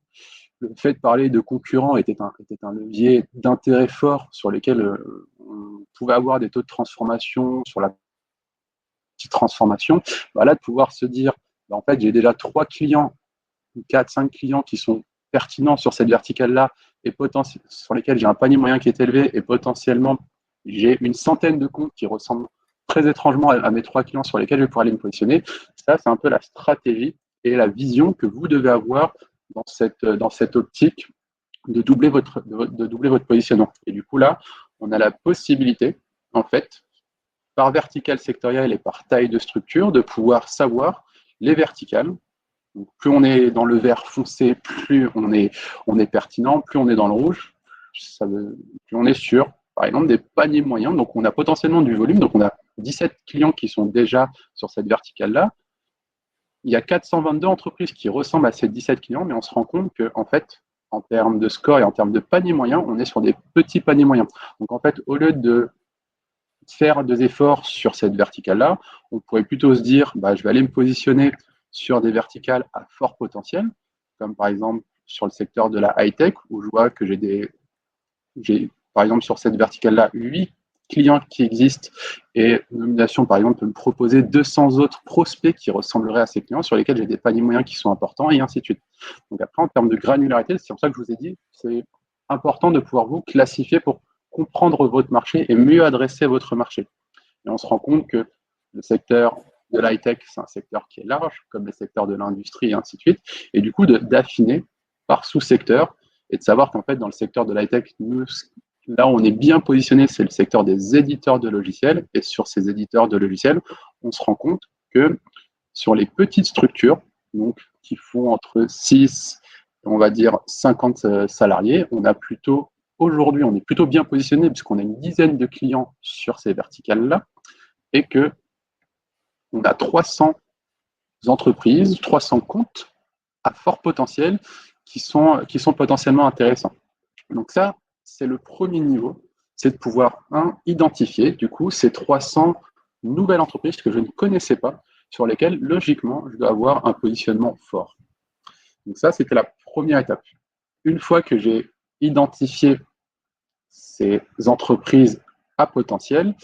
le fait de parler de concurrents était un levier d'intérêt fort sur lesquels on pouvait avoir des taux de transformation sur la petite transformation. Là, de pouvoir se dire, en fait, j'ai déjà 3 clients 4, 5 clients qui sont pertinents sur cette verticale-là et sur lesquels j'ai un panier moyen qui est élevé et potentiellement j'ai une centaine de comptes qui ressemblent très étrangement à mes 3 clients sur lesquels je vais pouvoir aller me positionner. Ça, c'est un peu la stratégie et la vision que vous devez avoir dans cette optique de doubler votre positionnement. Et du coup, là, on a la possibilité, en fait, par verticale sectorielle et par taille de structure, de pouvoir savoir les verticales. Donc, plus on est dans le vert foncé, plus on est pertinent, plus on est dans le rouge, plus on est sur, par exemple, des paniers moyens. Donc, on a potentiellement du volume. Donc, on a 17 clients qui sont déjà sur cette verticale-là. Il y a 422 entreprises qui ressemblent à ces 17 clients, mais on se rend compte qu'en fait, en termes de score et en termes de paniers moyens, on est sur des petits paniers moyens. Donc, en fait, au lieu de faire des efforts sur cette verticale-là, on pourrait plutôt se dire, je vais aller me positionner sur des verticales à fort potentiel, comme par exemple sur le secteur de la high-tech, où je vois que j'ai par exemple sur cette verticale-là 8 clients qui existent et Nomination par exemple peut me proposer 200 autres prospects qui ressembleraient à ces clients sur lesquels j'ai des paniers moyens qui sont importants et ainsi de suite. Donc après en termes de granularité, c'est pour ça que je vous ai dit, c'est important de pouvoir vous classifier pour comprendre votre marché et mieux adresser votre marché. Et on se rend compte que le secteur de l'high-tech, c'est un secteur qui est large, comme les secteurs de l'industrie et ainsi de suite, et du coup d'affiner par sous-secteur et de savoir qu'en fait, dans le secteur de l'high-tech, nous, là où on est bien positionné, c'est le secteur des éditeurs de logiciels. Et sur ces éditeurs de logiciels, on se rend compte que sur les petites structures, donc qui font entre 6, on va dire 50 salariés, aujourd'hui, on est plutôt bien positionné puisqu'on a une dizaine de clients sur ces verticales-là et que on a 300 entreprises, 300 comptes à fort potentiel qui sont potentiellement intéressants. Donc ça, c'est le premier niveau, c'est de pouvoir, identifier du coup ces 300 nouvelles entreprises que je ne connaissais pas, sur lesquelles, logiquement, je dois avoir un positionnement fort. Donc ça, c'était la première étape. Une fois que j'ai identifié ces entreprises à potentiel,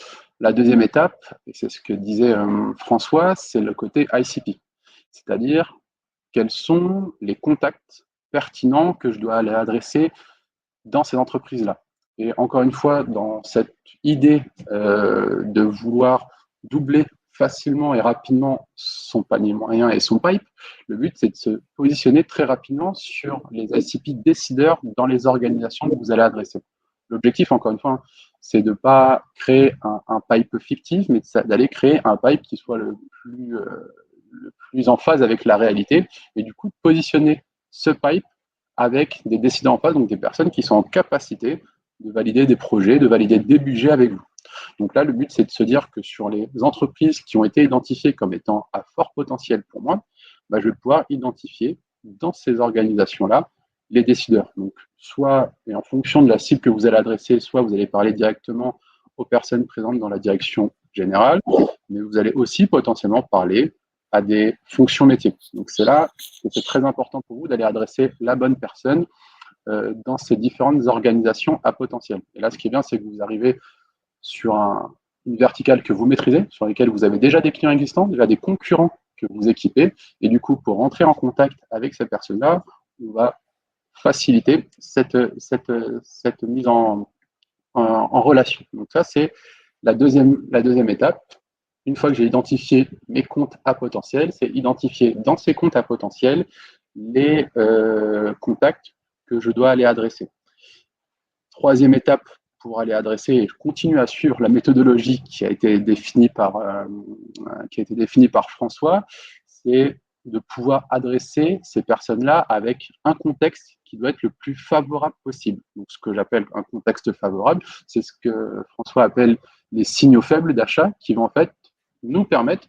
la deuxième étape, et c'est ce que disait François, c'est le côté ICP. C'est-à-dire, quels sont les contacts pertinents que je dois aller adresser dans ces entreprises-là. Et encore une fois, dans cette idée de vouloir doubler facilement et rapidement son panier moyen et son pipe, le but, c'est de se positionner très rapidement sur les ICP décideurs dans les organisations que vous allez adresser. L'objectif, encore une fois, c'est de ne pas créer un pipe fictif, mais d'aller créer un pipe qui soit le plus en phase avec la réalité, et du coup, positionner ce pipe avec des décideurs en face, donc des personnes qui sont en capacité de valider des projets, de valider des budgets avec vous. Donc là, le but, c'est de se dire que sur les entreprises qui ont été identifiées comme étant à fort potentiel pour moi, je vais pouvoir identifier dans ces organisations-là les décideurs. Donc, soit, et en fonction de la cible que vous allez adresser, soit vous allez parler directement aux personnes présentes dans la direction générale, mais vous allez aussi potentiellement parler à des fonctions métiers. Donc c'est là que c'est très important pour vous d'aller adresser la bonne personne dans ces différentes organisations à potentiel. Et là, ce qui est bien, c'est que vous arrivez sur une verticale que vous maîtrisez, sur laquelle vous avez déjà des clients existants, déjà des concurrents que vous équipez, et du coup, pour rentrer en contact avec ces personnes-là, on va faciliter cette mise en relation. Donc ça, c'est la deuxième étape. Une fois que j'ai identifié mes comptes à potentiel, c'est identifier dans ces comptes à potentiel les contacts que je dois aller adresser. Troisième étape pour aller adresser, et je continue à suivre la méthodologie qui a été définie par François, c'est de pouvoir adresser ces personnes-là avec un contexte qui doit être le plus favorable possible. Donc, ce que j'appelle un contexte favorable, c'est ce que François appelle les signaux faibles d'achat qui vont en fait nous permettre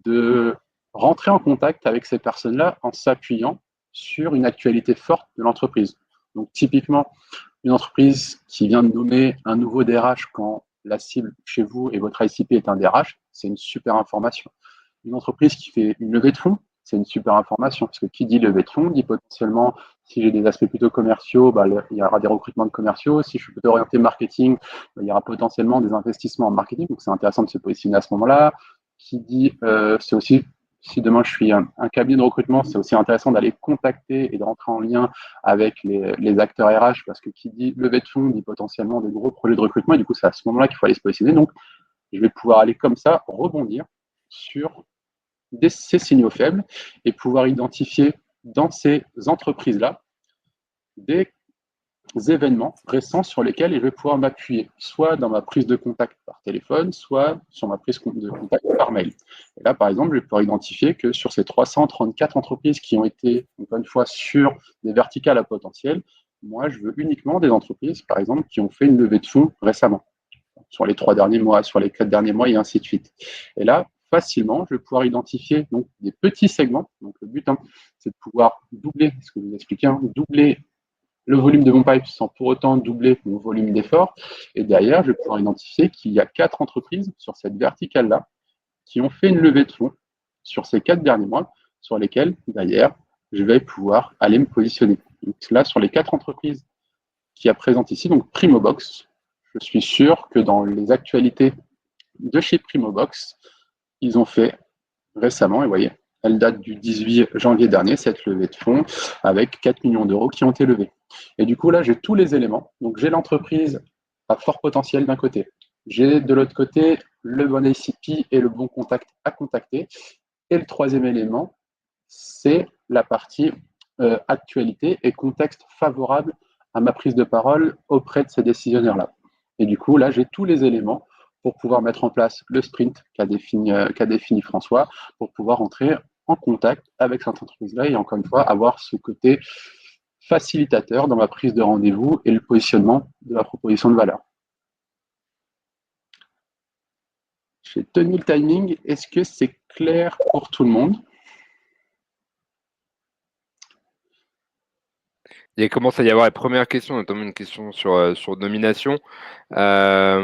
de rentrer en contact avec ces personnes-là en s'appuyant sur une actualité forte de l'entreprise. Donc, typiquement, une entreprise qui vient de nommer un nouveau DRH quand la cible chez vous et votre ICP est un DRH, c'est une super information. Une entreprise qui fait une levée de fonds, c'est une super information, parce que qui dit levée de fonds dit potentiellement, si j'ai des aspects plutôt commerciaux, il y aura des recrutements de commerciaux. Si je suis plutôt orienté marketing, il y aura potentiellement des investissements en marketing. Donc, c'est intéressant de se positionner à ce moment-là. Qui dit, c'est aussi, si demain je suis un cabinet de recrutement, c'est aussi intéressant d'aller contacter et de rentrer en lien avec les acteurs RH, parce que qui dit levée de fonds dit potentiellement des gros projets de recrutement. Et du coup, c'est à ce moment-là qu'il faut aller se positionner. Donc, je vais pouvoir aller comme ça, rebondir sur ces signaux faibles et pouvoir identifier dans ces entreprises-là des événements récents sur lesquels je vais pouvoir m'appuyer, soit dans ma prise de contact par téléphone, soit sur ma prise de contact par mail. Et là, par exemple, je vais pouvoir identifier que sur ces 334 entreprises qui ont été, encore une fois, sur des verticales à potentiel, moi, je veux uniquement des entreprises, par exemple, qui ont fait une levée de fonds récemment, sur les 3 derniers mois, sur les 4 derniers mois, et ainsi de suite. Et là, facilement, je vais pouvoir identifier donc, des petits segments. Donc, le but, c'est de pouvoir doubler, ce que je vous expliquais, doubler le volume de mon pipe sans pour autant doubler mon volume d'effort. Et derrière, je vais pouvoir identifier qu'il y a 4 entreprises sur cette verticale-là qui ont fait une levée de fonds sur ces 4 derniers mois, sur lesquelles, derrière, je vais pouvoir aller me positionner. Donc là, sur les 4 entreprises qui présentent ici, donc Primobox, je suis sûr que dans les actualités de chez Primobox, ils ont fait récemment, et vous voyez, elle date du 18 janvier dernier, cette levée de fonds, avec 4 millions d'euros qui ont été levés. Et du coup, là, j'ai tous les éléments. Donc, j'ai l'entreprise à fort potentiel d'un côté. J'ai de l'autre côté le bon ICP et le bon contact à contacter. Et le troisième élément, c'est la partie actualité et contexte favorable à ma prise de parole auprès de ces décisionnaires-là. Et du coup, là, j'ai tous les éléments pour pouvoir mettre en place le sprint qu'a défini François, pour pouvoir entrer en contact avec cette entreprise-là et encore une fois, avoir ce côté facilitateur dans ma prise de rendez-vous et le positionnement de la proposition de valeur. J'ai tenu le timing. Est-ce que c'est clair pour tout le monde?
Il commence à y avoir les premières questions, notamment une question sur nomination. Ça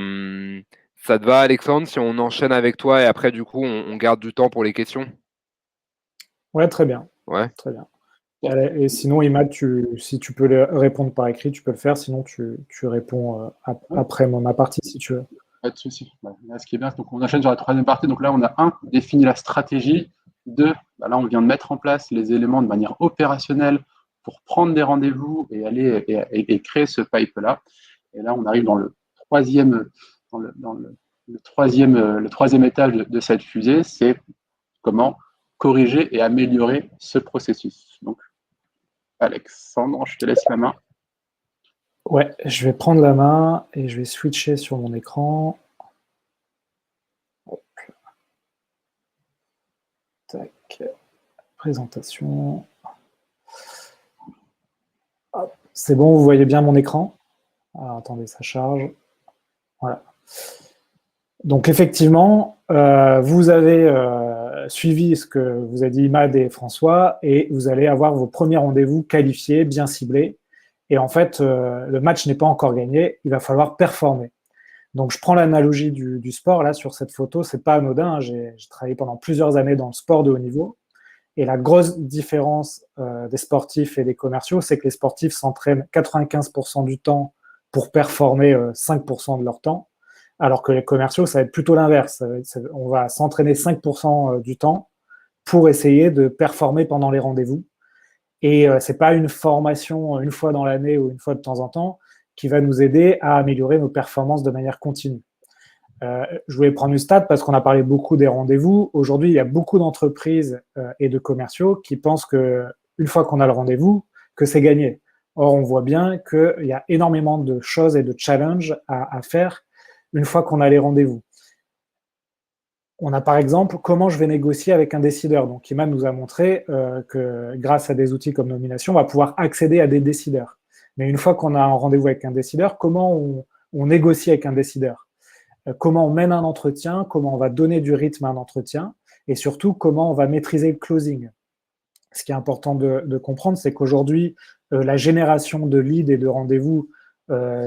te va, Alexandre, si on enchaîne avec toi et après, du coup, on garde du temps pour les questions?
Ouais, très bien.
Ouais.
Très bien. Allez, et sinon, Imad, si tu peux répondre par écrit, tu peux le faire. Sinon, tu réponds après ma partie, si tu veux.
Pas de souci. Là, ce qui est bien, donc on enchaîne sur la troisième partie. Donc là, on a défini la stratégie. Deux, là, on vient de mettre en place les éléments de manière opérationnelle pour prendre des rendez-vous et aller et créer ce pipe-là. Et là, on arrive dans le troisième, le troisième étage de cette fusée, c'est comment corriger et améliorer ce processus. Donc, Alexandre, je te laisse la main.
Ouais, je vais prendre la main et je vais switcher sur mon écran. Hop. Tac. Présentation. C'est bon, vous voyez bien mon écran? Alors, attendez, ça charge. Voilà. Donc effectivement, vous avez suivi ce que vous a dit Imad et François et vous allez avoir vos premiers rendez-vous qualifiés, bien ciblés. Et en fait, le match n'est pas encore gagné, il va falloir performer. Donc je prends l'analogie du sport, là, sur cette photo, c'est pas anodin, hein. J'ai travaillé pendant plusieurs années dans le sport de haut niveau. Et la grosse différence des sportifs et des commerciaux, c'est que les sportifs s'entraînent 95% du temps pour performer 5% de leur temps, alors que les commerciaux, ça va être plutôt l'inverse. On va s'entraîner 5% du temps pour essayer de performer pendant les rendez-vous. Et ce n'est pas une formation une fois dans l'année ou une fois de temps en temps qui va nous aider à améliorer nos performances de manière continue. Je voulais prendre une stat parce qu'on a parlé beaucoup des rendez-vous. Aujourd'hui, il y a beaucoup d'entreprises et de commerciaux qui pensent qu'une fois qu'on a le rendez-vous, que c'est gagné. Or, on voit bien qu'il y a énormément de choses et de challenges à faire une fois qu'on a les rendez-vous. On a par exemple comment je vais négocier avec un décideur. Donc, Imad nous a montré que grâce à des outils comme Nomination, on va pouvoir accéder à des décideurs. Mais une fois qu'on a un rendez-vous avec un décideur, comment on négocie avec un décideur? Comment on mène un entretien, comment on va donner du rythme à un entretien, et surtout comment on va maîtriser le closing. Ce qui est important de comprendre, c'est qu'aujourd'hui, la génération de leads et de rendez-vous,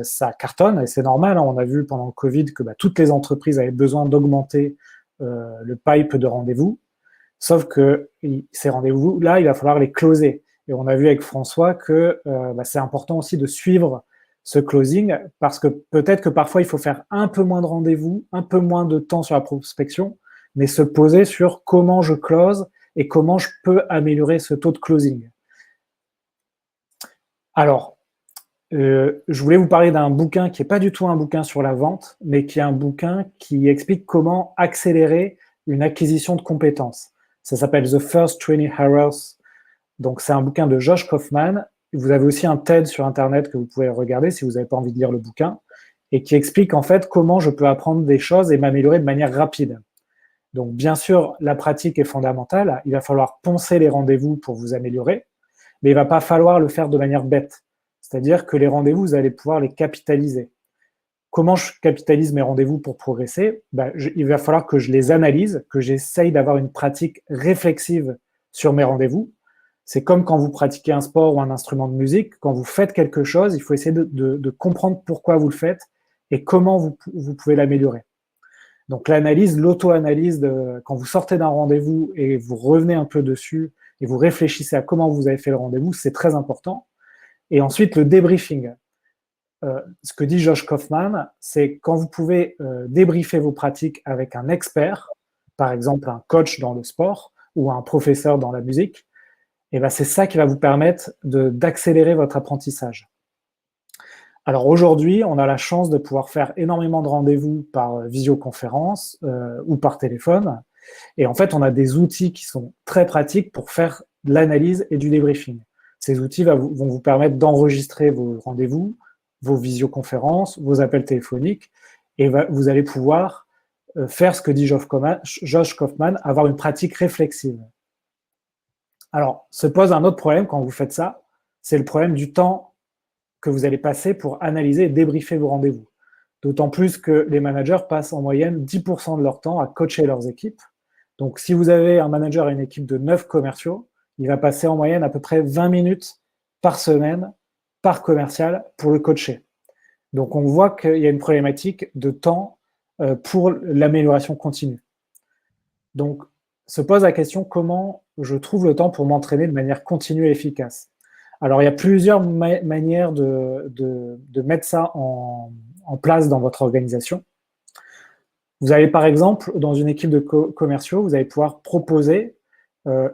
ça cartonne, et c'est normal, hein. On a vu pendant le Covid que toutes les entreprises avaient besoin d'augmenter le pipe de rendez-vous, sauf que ces rendez-vous-là, il va falloir les closer. Et on a vu avec François que c'est important aussi de suivre ce closing, parce que peut-être que parfois il faut faire un peu moins de rendez-vous, un peu moins de temps sur la prospection, mais se poser sur comment je close et comment je peux améliorer ce taux de closing. Alors, je voulais vous parler d'un bouquin qui n'est pas du tout un bouquin sur la vente, mais qui est un bouquin qui explique comment accélérer une acquisition de compétences. Ça s'appelle The First 20 Hours. Donc, c'est un bouquin de Josh Kaufman. Vous avez aussi un TED sur Internet que vous pouvez regarder si vous n'avez pas envie de lire le bouquin, et qui explique en fait comment je peux apprendre des choses et m'améliorer de manière rapide. Donc, bien sûr, la pratique est fondamentale. Il va falloir poncer les rendez-vous pour vous améliorer, mais il ne va pas falloir le faire de manière bête. C'est-à-dire que les rendez-vous, vous allez pouvoir les capitaliser. Comment je capitalise mes rendez-vous pour progresser? Il va falloir que je les analyse, que j'essaye d'avoir une pratique réflexive sur mes rendez-vous. C'est comme quand vous pratiquez un sport ou un instrument de musique. Quand vous faites quelque chose, il faut essayer de comprendre pourquoi vous le faites et comment vous pouvez l'améliorer. Donc l'analyse, l'auto-analyse, quand vous sortez d'un rendez-vous et vous revenez un peu dessus et vous réfléchissez à comment vous avez fait le rendez-vous, c'est très important. Et ensuite, le débriefing. Ce que dit Josh Kaufman, c'est quand vous pouvez débriefer vos pratiques avec un expert, par exemple un coach dans le sport ou un professeur dans la musique, et c'est ça qui va vous permettre d'accélérer votre apprentissage. Alors aujourd'hui, on a la chance de pouvoir faire énormément de rendez-vous par visioconférence ou par téléphone. Et en fait, on a des outils qui sont très pratiques pour faire de l'analyse et du débriefing. Ces outils vont vous permettre d'enregistrer vos rendez-vous, vos visioconférences, vos appels téléphoniques, et vous allez pouvoir faire ce que dit Josh Kaufman, avoir une pratique réflexive. Alors, se pose un autre problème quand vous faites ça, c'est le problème du temps que vous allez passer pour analyser et débriefer vos rendez-vous. D'autant plus que les managers passent en moyenne 10% de leur temps à coacher leurs équipes. Donc, si vous avez un manager et une équipe de 9 commerciaux, il va passer en moyenne à peu près 20 minutes par semaine par commercial pour le coacher. Donc, on voit qu'il y a une problématique de temps pour l'amélioration continue. Donc, se pose la question comment je trouve le temps pour m'entraîner de manière continue et efficace. Alors, il y a plusieurs manières de mettre ça en place dans votre organisation. Vous allez, par exemple, dans une équipe de commerciaux, vous allez pouvoir proposer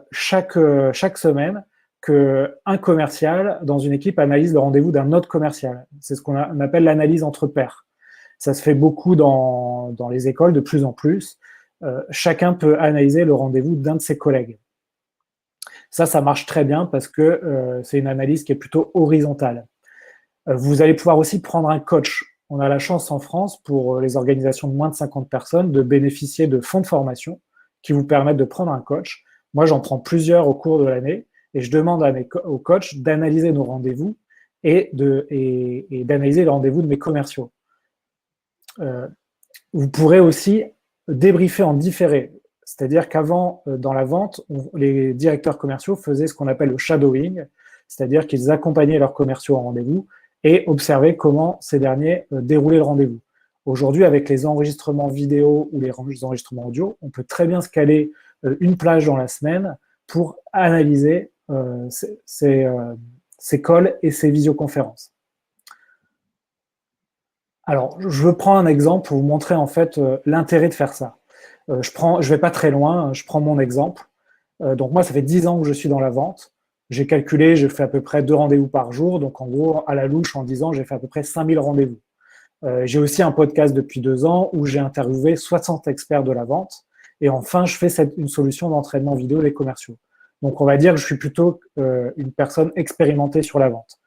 chaque semaine qu'un commercial dans une équipe analyse le rendez-vous d'un autre commercial. C'est ce qu'on appelle l'analyse entre pairs. Ça se fait beaucoup dans les écoles, de plus en plus. Chacun peut analyser le rendez-vous d'un de ses collègues. Ça marche très bien parce que c'est une analyse qui est plutôt horizontale. Vous allez pouvoir aussi prendre un coach. On a la chance en France, pour les organisations de moins de 50 personnes, de bénéficier de fonds de formation qui vous permettent de prendre un coach. Moi, j'en prends plusieurs au cours de l'année et je demande aux coachs d'analyser nos rendez-vous et d'analyser les rendez-vous de mes commerciaux. Vous pourrez aussi débriefer en différé. C'est-à-dire qu'avant, dans la vente, les directeurs commerciaux faisaient ce qu'on appelle le shadowing, c'est-à-dire qu'ils accompagnaient leurs commerciaux en rendez-vous et observaient comment ces derniers déroulaient le rendez-vous. Aujourd'hui, avec les enregistrements vidéo ou les enregistrements audio, on peut très bien se caler une plage dans la semaine pour analyser ces calls et ces visioconférences. Alors, je prends un exemple pour vous montrer en fait l'intérêt de faire ça. Je vais pas très loin, je prends mon exemple. Donc moi, ça fait 10 ans que je suis dans la vente. J'ai calculé, j'ai fait à peu près 2 rendez-vous par jour. Donc en gros, à la louche, en 10 ans, j'ai fait à peu près 5000 rendez-vous. J'ai aussi un podcast depuis 2 ans où j'ai interviewé 60 experts de la vente. Et enfin, je fais une solution d'entraînement vidéo des commerciaux. Donc on va dire que je suis plutôt une personne expérimentée sur la vente.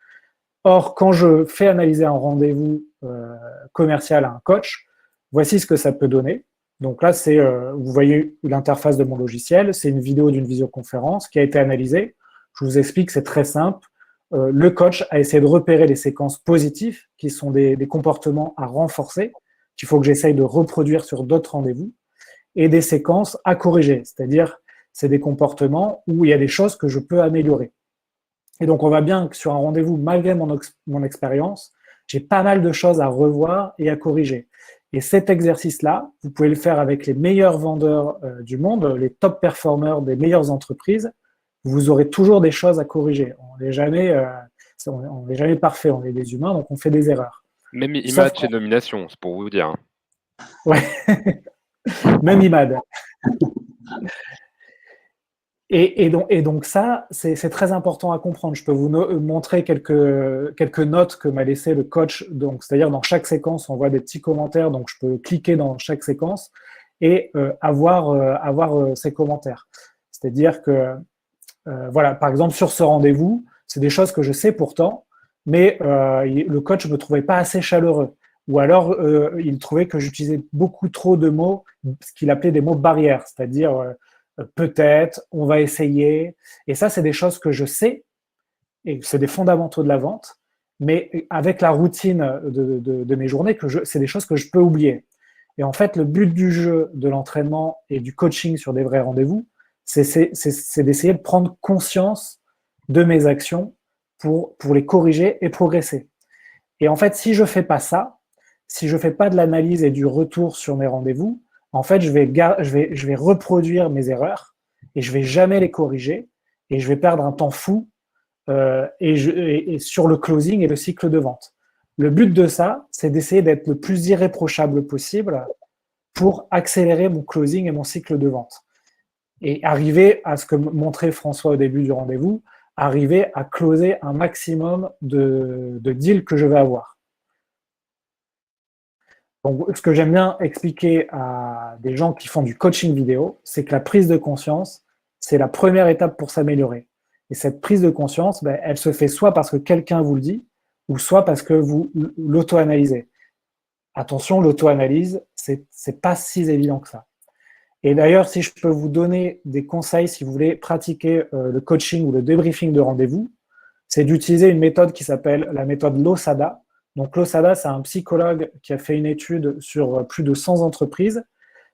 Or, quand je fais analyser un rendez-vous commercial à un coach, voici ce que ça peut donner. Donc là, vous voyez l'interface de mon logiciel, c'est une vidéo d'une visioconférence qui a été analysée. Je vous explique, c'est très simple. Le coach a essayé de repérer les séquences positives, qui sont des comportements à renforcer, qu'il faut que j'essaye de reproduire sur d'autres rendez-vous, et des séquences à corriger, c'est-à-dire c'est des comportements où il y a des choses que je peux améliorer. Et donc, on voit bien que sur un rendez-vous, malgré mon expérience, j'ai pas mal de choses à revoir et à corriger. Et cet exercice-là, vous pouvez le faire avec les meilleurs vendeurs du monde, les top performers des meilleures entreprises. Vous aurez toujours des choses à corriger. On n'est jamais parfait, on est des humains, donc on fait des erreurs.
Même IMAD chez Nomination, c'est pour vous dire.
Ouais, même IMAD. Et donc ça, c'est très important à comprendre. Je peux vous montrer quelques notes que m'a laissé le coach. Donc, c'est-à-dire dans chaque séquence, on voit des petits commentaires. Donc, je peux cliquer dans chaque séquence et avoir ces commentaires. C'est-à-dire que, voilà, par exemple, sur ce rendez-vous, c'est des choses que je sais pourtant, mais le coach ne me trouvait pas assez chaleureux. Ou alors, il trouvait que j'utilisais beaucoup trop de mots, ce qu'il appelait des mots barrières, c'est-à-dire peut-être, on va essayer. Et ça, c'est des choses que je sais, et c'est des fondamentaux de la vente, mais avec la routine de mes journées, c'est des choses que je peux oublier. Et en fait, le but du jeu, de l'entraînement et du coaching sur des vrais rendez-vous, c'est d'essayer de prendre conscience de mes actions pour les corriger et progresser. Et en fait, si je fais pas ça, si je fais pas de l'analyse et du retour sur mes rendez-vous, en fait, je vais reproduire mes erreurs et je vais jamais les corriger et je vais perdre un temps fou et sur le closing et le cycle de vente. Le but de ça, c'est d'essayer d'être le plus irréprochable possible pour accélérer mon closing et mon cycle de vente. Et arriver à ce que montrait François au début du rendez-vous, arriver à closer un maximum de deals que je vais avoir. Donc, ce que j'aime bien expliquer à des gens qui font du coaching vidéo, c'est que la prise de conscience, c'est la première étape pour s'améliorer. Et cette prise de conscience, elle se fait soit parce que quelqu'un vous le dit, ou soit parce que vous l'auto-analysez. Attention, l'auto-analyse, c'est pas si évident que ça. Et d'ailleurs, si je peux vous donner des conseils, si vous voulez pratiquer le coaching ou le débriefing de rendez-vous, c'est d'utiliser une méthode qui s'appelle la méthode Losada. Donc Losada, c'est un psychologue qui a fait une étude sur plus de 100 entreprises,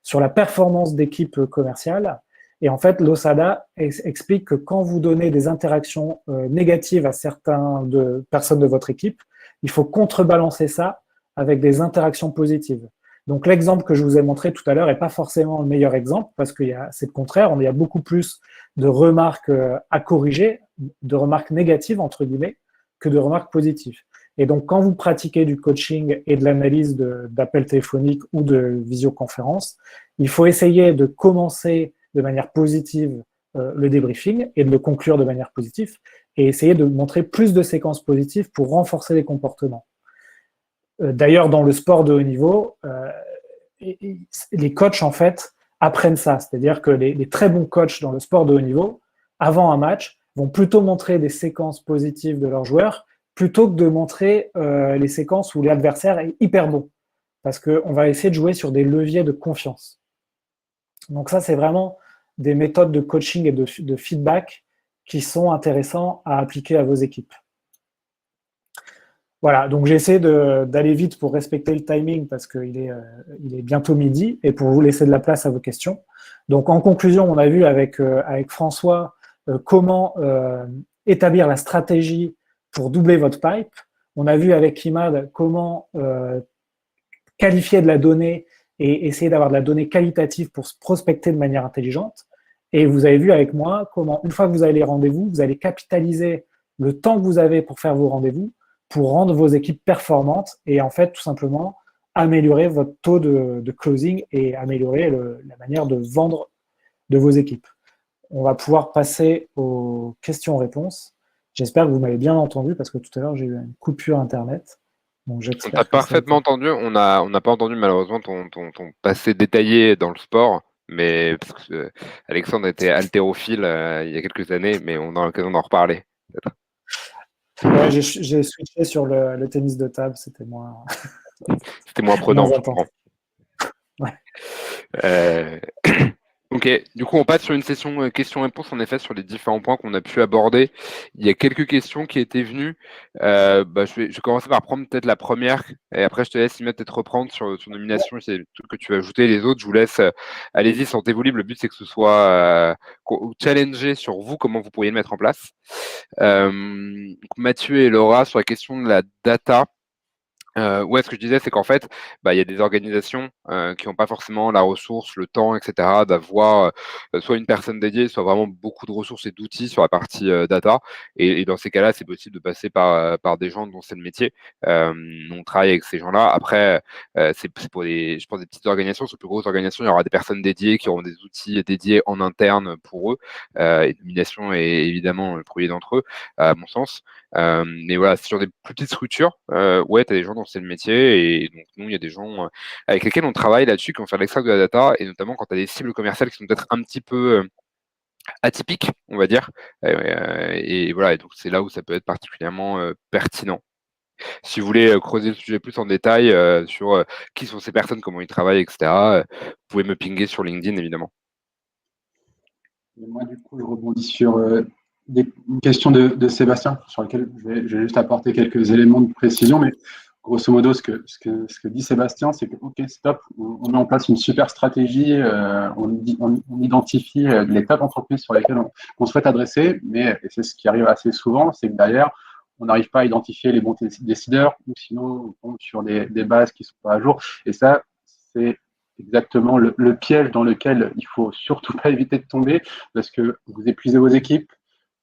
sur la performance d'équipes commerciales. Et en fait, Losada explique que quand vous donnez des interactions négatives à certaines personnes de votre équipe, il faut contrebalancer ça avec des interactions positives. Donc l'exemple que je vous ai montré tout à l'heure n'est pas forcément le meilleur exemple parce que c'est le contraire, il y a beaucoup plus de remarques à corriger, de remarques négatives entre guillemets, que de remarques positives. Et donc quand vous pratiquez du coaching et de l'analyse d'appels téléphoniques ou de visioconférences, il faut essayer de commencer de manière positive le débriefing et de le conclure de manière positive et essayer de montrer plus de séquences positives pour renforcer les comportements. D'ailleurs, dans le sport de haut niveau, les coachs, en fait, apprennent ça. C'est-à-dire que les très bons coachs dans le sport de haut niveau, avant un match, vont plutôt montrer des séquences positives de leurs joueurs plutôt que de montrer les séquences où l'adversaire est hyper bon. Parce qu'on va essayer de jouer sur des leviers de confiance. Donc ça, c'est vraiment des méthodes de coaching et de feedback qui sont intéressants à appliquer à vos équipes. Voilà, donc j'essaie d'aller vite pour respecter le timing parce qu'il est bientôt midi et pour vous laisser de la place à vos questions. Donc en conclusion, on a vu avec François comment établir la stratégie pour doubler votre pipe. On a vu avec Imad comment qualifier de la donnée et essayer d'avoir de la donnée qualitative pour se prospecter de manière intelligente. Et vous avez vu avec moi comment, une fois que vous avez les rendez-vous, vous allez capitaliser le temps que vous avez pour faire vos rendez-vous pour rendre vos équipes performantes et en fait, tout simplement, améliorer votre taux de closing et améliorer la manière de vendre de vos équipes. On va pouvoir passer aux questions-réponses. J'espère que vous m'avez bien entendu parce que tout à l'heure, j'ai eu une coupure Internet.
Donc, on t'a parfaitement entendu. On n'a pas entendu malheureusement ton passé détaillé dans le sport, mais parce que Alexandre était haltérophile il y a quelques années, mais on aura l'occasion d'en reparler peut-être.
Ouais, j'ai switché sur le tennis de table, c'était moins
prenant, je comprends.
Ouais.
Ok, du coup on passe sur une session questions-réponses en effet sur les différents points qu'on a pu aborder. Il y a quelques questions qui étaient venues. Je vais commencer par prendre peut-être la première et après je te laisse peut-être reprendre sur nomination si c'est le truc que tu veux ajouter. Les autres, je vous laisse, allez-y, sentez-vous libre. Le but c'est que ce soit challengé sur vous, comment vous pourriez le mettre en place. Mathieu et Laura sur la question de la data. Ouais, ce que je disais, c'est qu'en fait, il y a des organisations qui n'ont pas forcément la ressource, le temps, etc., d'avoir soit une personne dédiée, soit vraiment beaucoup de ressources et d'outils sur la partie data. Et dans ces cas-là, c'est possible de passer par des gens dont c'est le métier. On travaille avec ces gens-là. Après, c'est pour je pense, des petites organisations. Sur les plus grosses organisations, il y aura des personnes dédiées qui auront des outils dédiés en interne pour eux. Et nomination est évidemment le premier d'entre eux, à mon sens. Mais voilà, sur des plus petites structures, ouais, tu as des gens dont c'est le métier. Et donc, nous, il y a des gens avec lesquels on travaille là-dessus qui vont faire l'extract de la data. Et notamment quand tu as des cibles commerciales qui sont peut-être un petit peu atypiques, on va dire. Et voilà, et donc c'est là où ça peut être particulièrement pertinent. Si vous voulez creuser le sujet plus en détail sur qui sont ces personnes, comment ils travaillent, etc., vous pouvez me pinguer sur LinkedIn, évidemment.
Et moi, du coup, je rebondis sur une question de Sébastien, sur laquelle je vais juste apporter quelques éléments de précision, mais grosso modo, ce que dit Sébastien, c'est que, ok, stop, on met en place une super stratégie, on identifie les top entreprises sur lesquelles on souhaite adresser, mais et c'est ce qui arrive assez souvent, c'est que derrière, on n'arrive pas à identifier les bons décideurs, ou sinon on tombe sur des bases qui ne sont pas à jour, et ça, c'est exactement le piège dans lequel il faut surtout pas éviter de tomber, parce que vous épuisez vos équipes,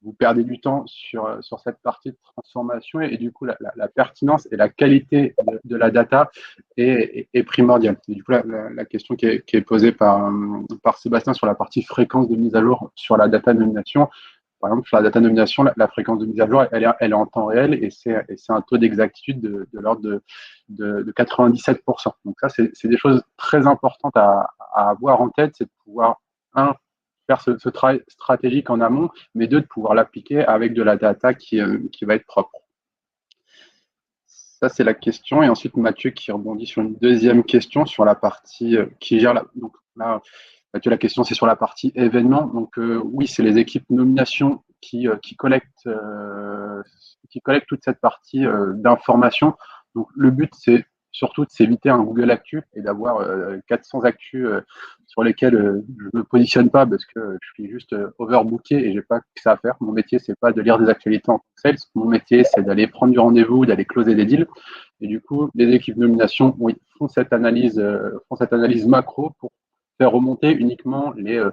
vous perdez du temps sur cette partie de transformation et du coup, la pertinence et la qualité de la data est primordiale. Et du coup, la question qui est posée par Sébastien sur la partie fréquence de mise à jour sur la data nomination, par exemple, sur la data nomination, la fréquence de mise à jour, elle est en temps réel et c'est un taux d'exactitude de l'ordre de 97%. Donc ça, c'est des choses très importantes à avoir en tête, c'est de pouvoir, faire ce travail stratégique en amont, mais deux, de pouvoir l'appliquer avec de la data qui va être propre. Ça, c'est la question. Et ensuite, Mathieu qui rebondit sur une deuxième question sur la partie qui gère donc là, Mathieu, la question, c'est sur la partie événement. Donc, oui, c'est les équipes nomination qui collectent toute cette partie d'information. Donc, le but, c'est surtout de s'éviter un Google Actu et d'avoir 400 actus sur lesquels je ne me positionne pas parce que je suis juste overbooké et j'ai pas que ça à faire. Mon métier, c'est pas de lire des actualités en sales. Mon métier, c'est d'aller prendre du rendez-vous, d'aller closer des deals. Et du coup, les équipes nomination font cette analyse macro pour faire remonter uniquement les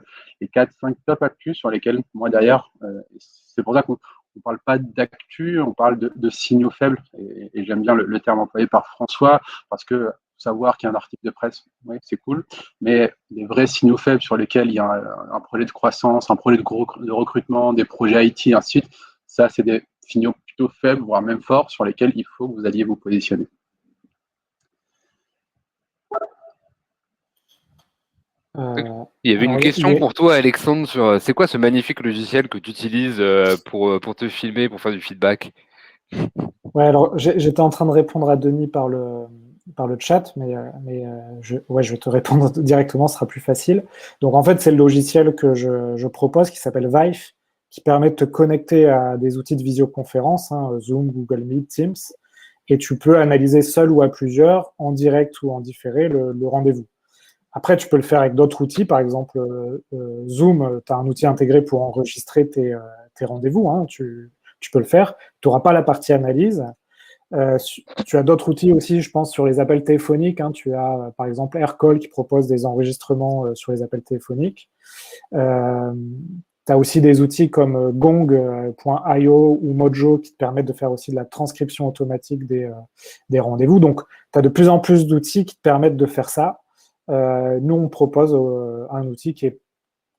4-5 top actus sur lesquels moi derrière, c'est pour ça qu'on ne parle pas d'actu, on parle de signaux faibles. Et j'aime bien le terme employé par François, parce que savoir qu'il y a un article de presse, oui, c'est cool, mais les vrais signaux faibles sur lesquels il y a un projet de croissance, un projet de recrutement, des projets IT, ainsi de suite, ça, c'est des signaux plutôt faibles, voire même forts, sur lesquels il faut que vous alliez vous positionner.
Il y avait une question pour toi, Alexandre, sur c'est quoi ce magnifique logiciel que tu utilises pour te filmer, pour faire du feedback?
Ouais, alors j'étais en train de répondre à Denis par le chat, mais je vais te répondre directement, ce sera plus facile. Donc en fait, c'est le logiciel que je propose qui s'appelle Vive, qui permet de te connecter à des outils de visioconférence, Zoom, Google Meet, Teams, et tu peux analyser seul ou à plusieurs, en direct ou en différé, le rendez-vous. Après, tu peux le faire avec d'autres outils, par exemple Zoom, tu as un outil intégré pour enregistrer tes rendez-vous, tu peux le faire. Tu n'auras pas la partie analyse. Tu as d'autres outils aussi, je pense, sur les appels téléphoniques. Tu as, par exemple, AirCall qui propose des enregistrements sur les appels téléphoniques. Tu as aussi des outils comme Gong.io ou Mojo qui te permettent de faire aussi de la transcription automatique des rendez-vous. Donc, tu as de plus en plus d'outils qui te permettent de faire ça. Nous, on propose un outil qui est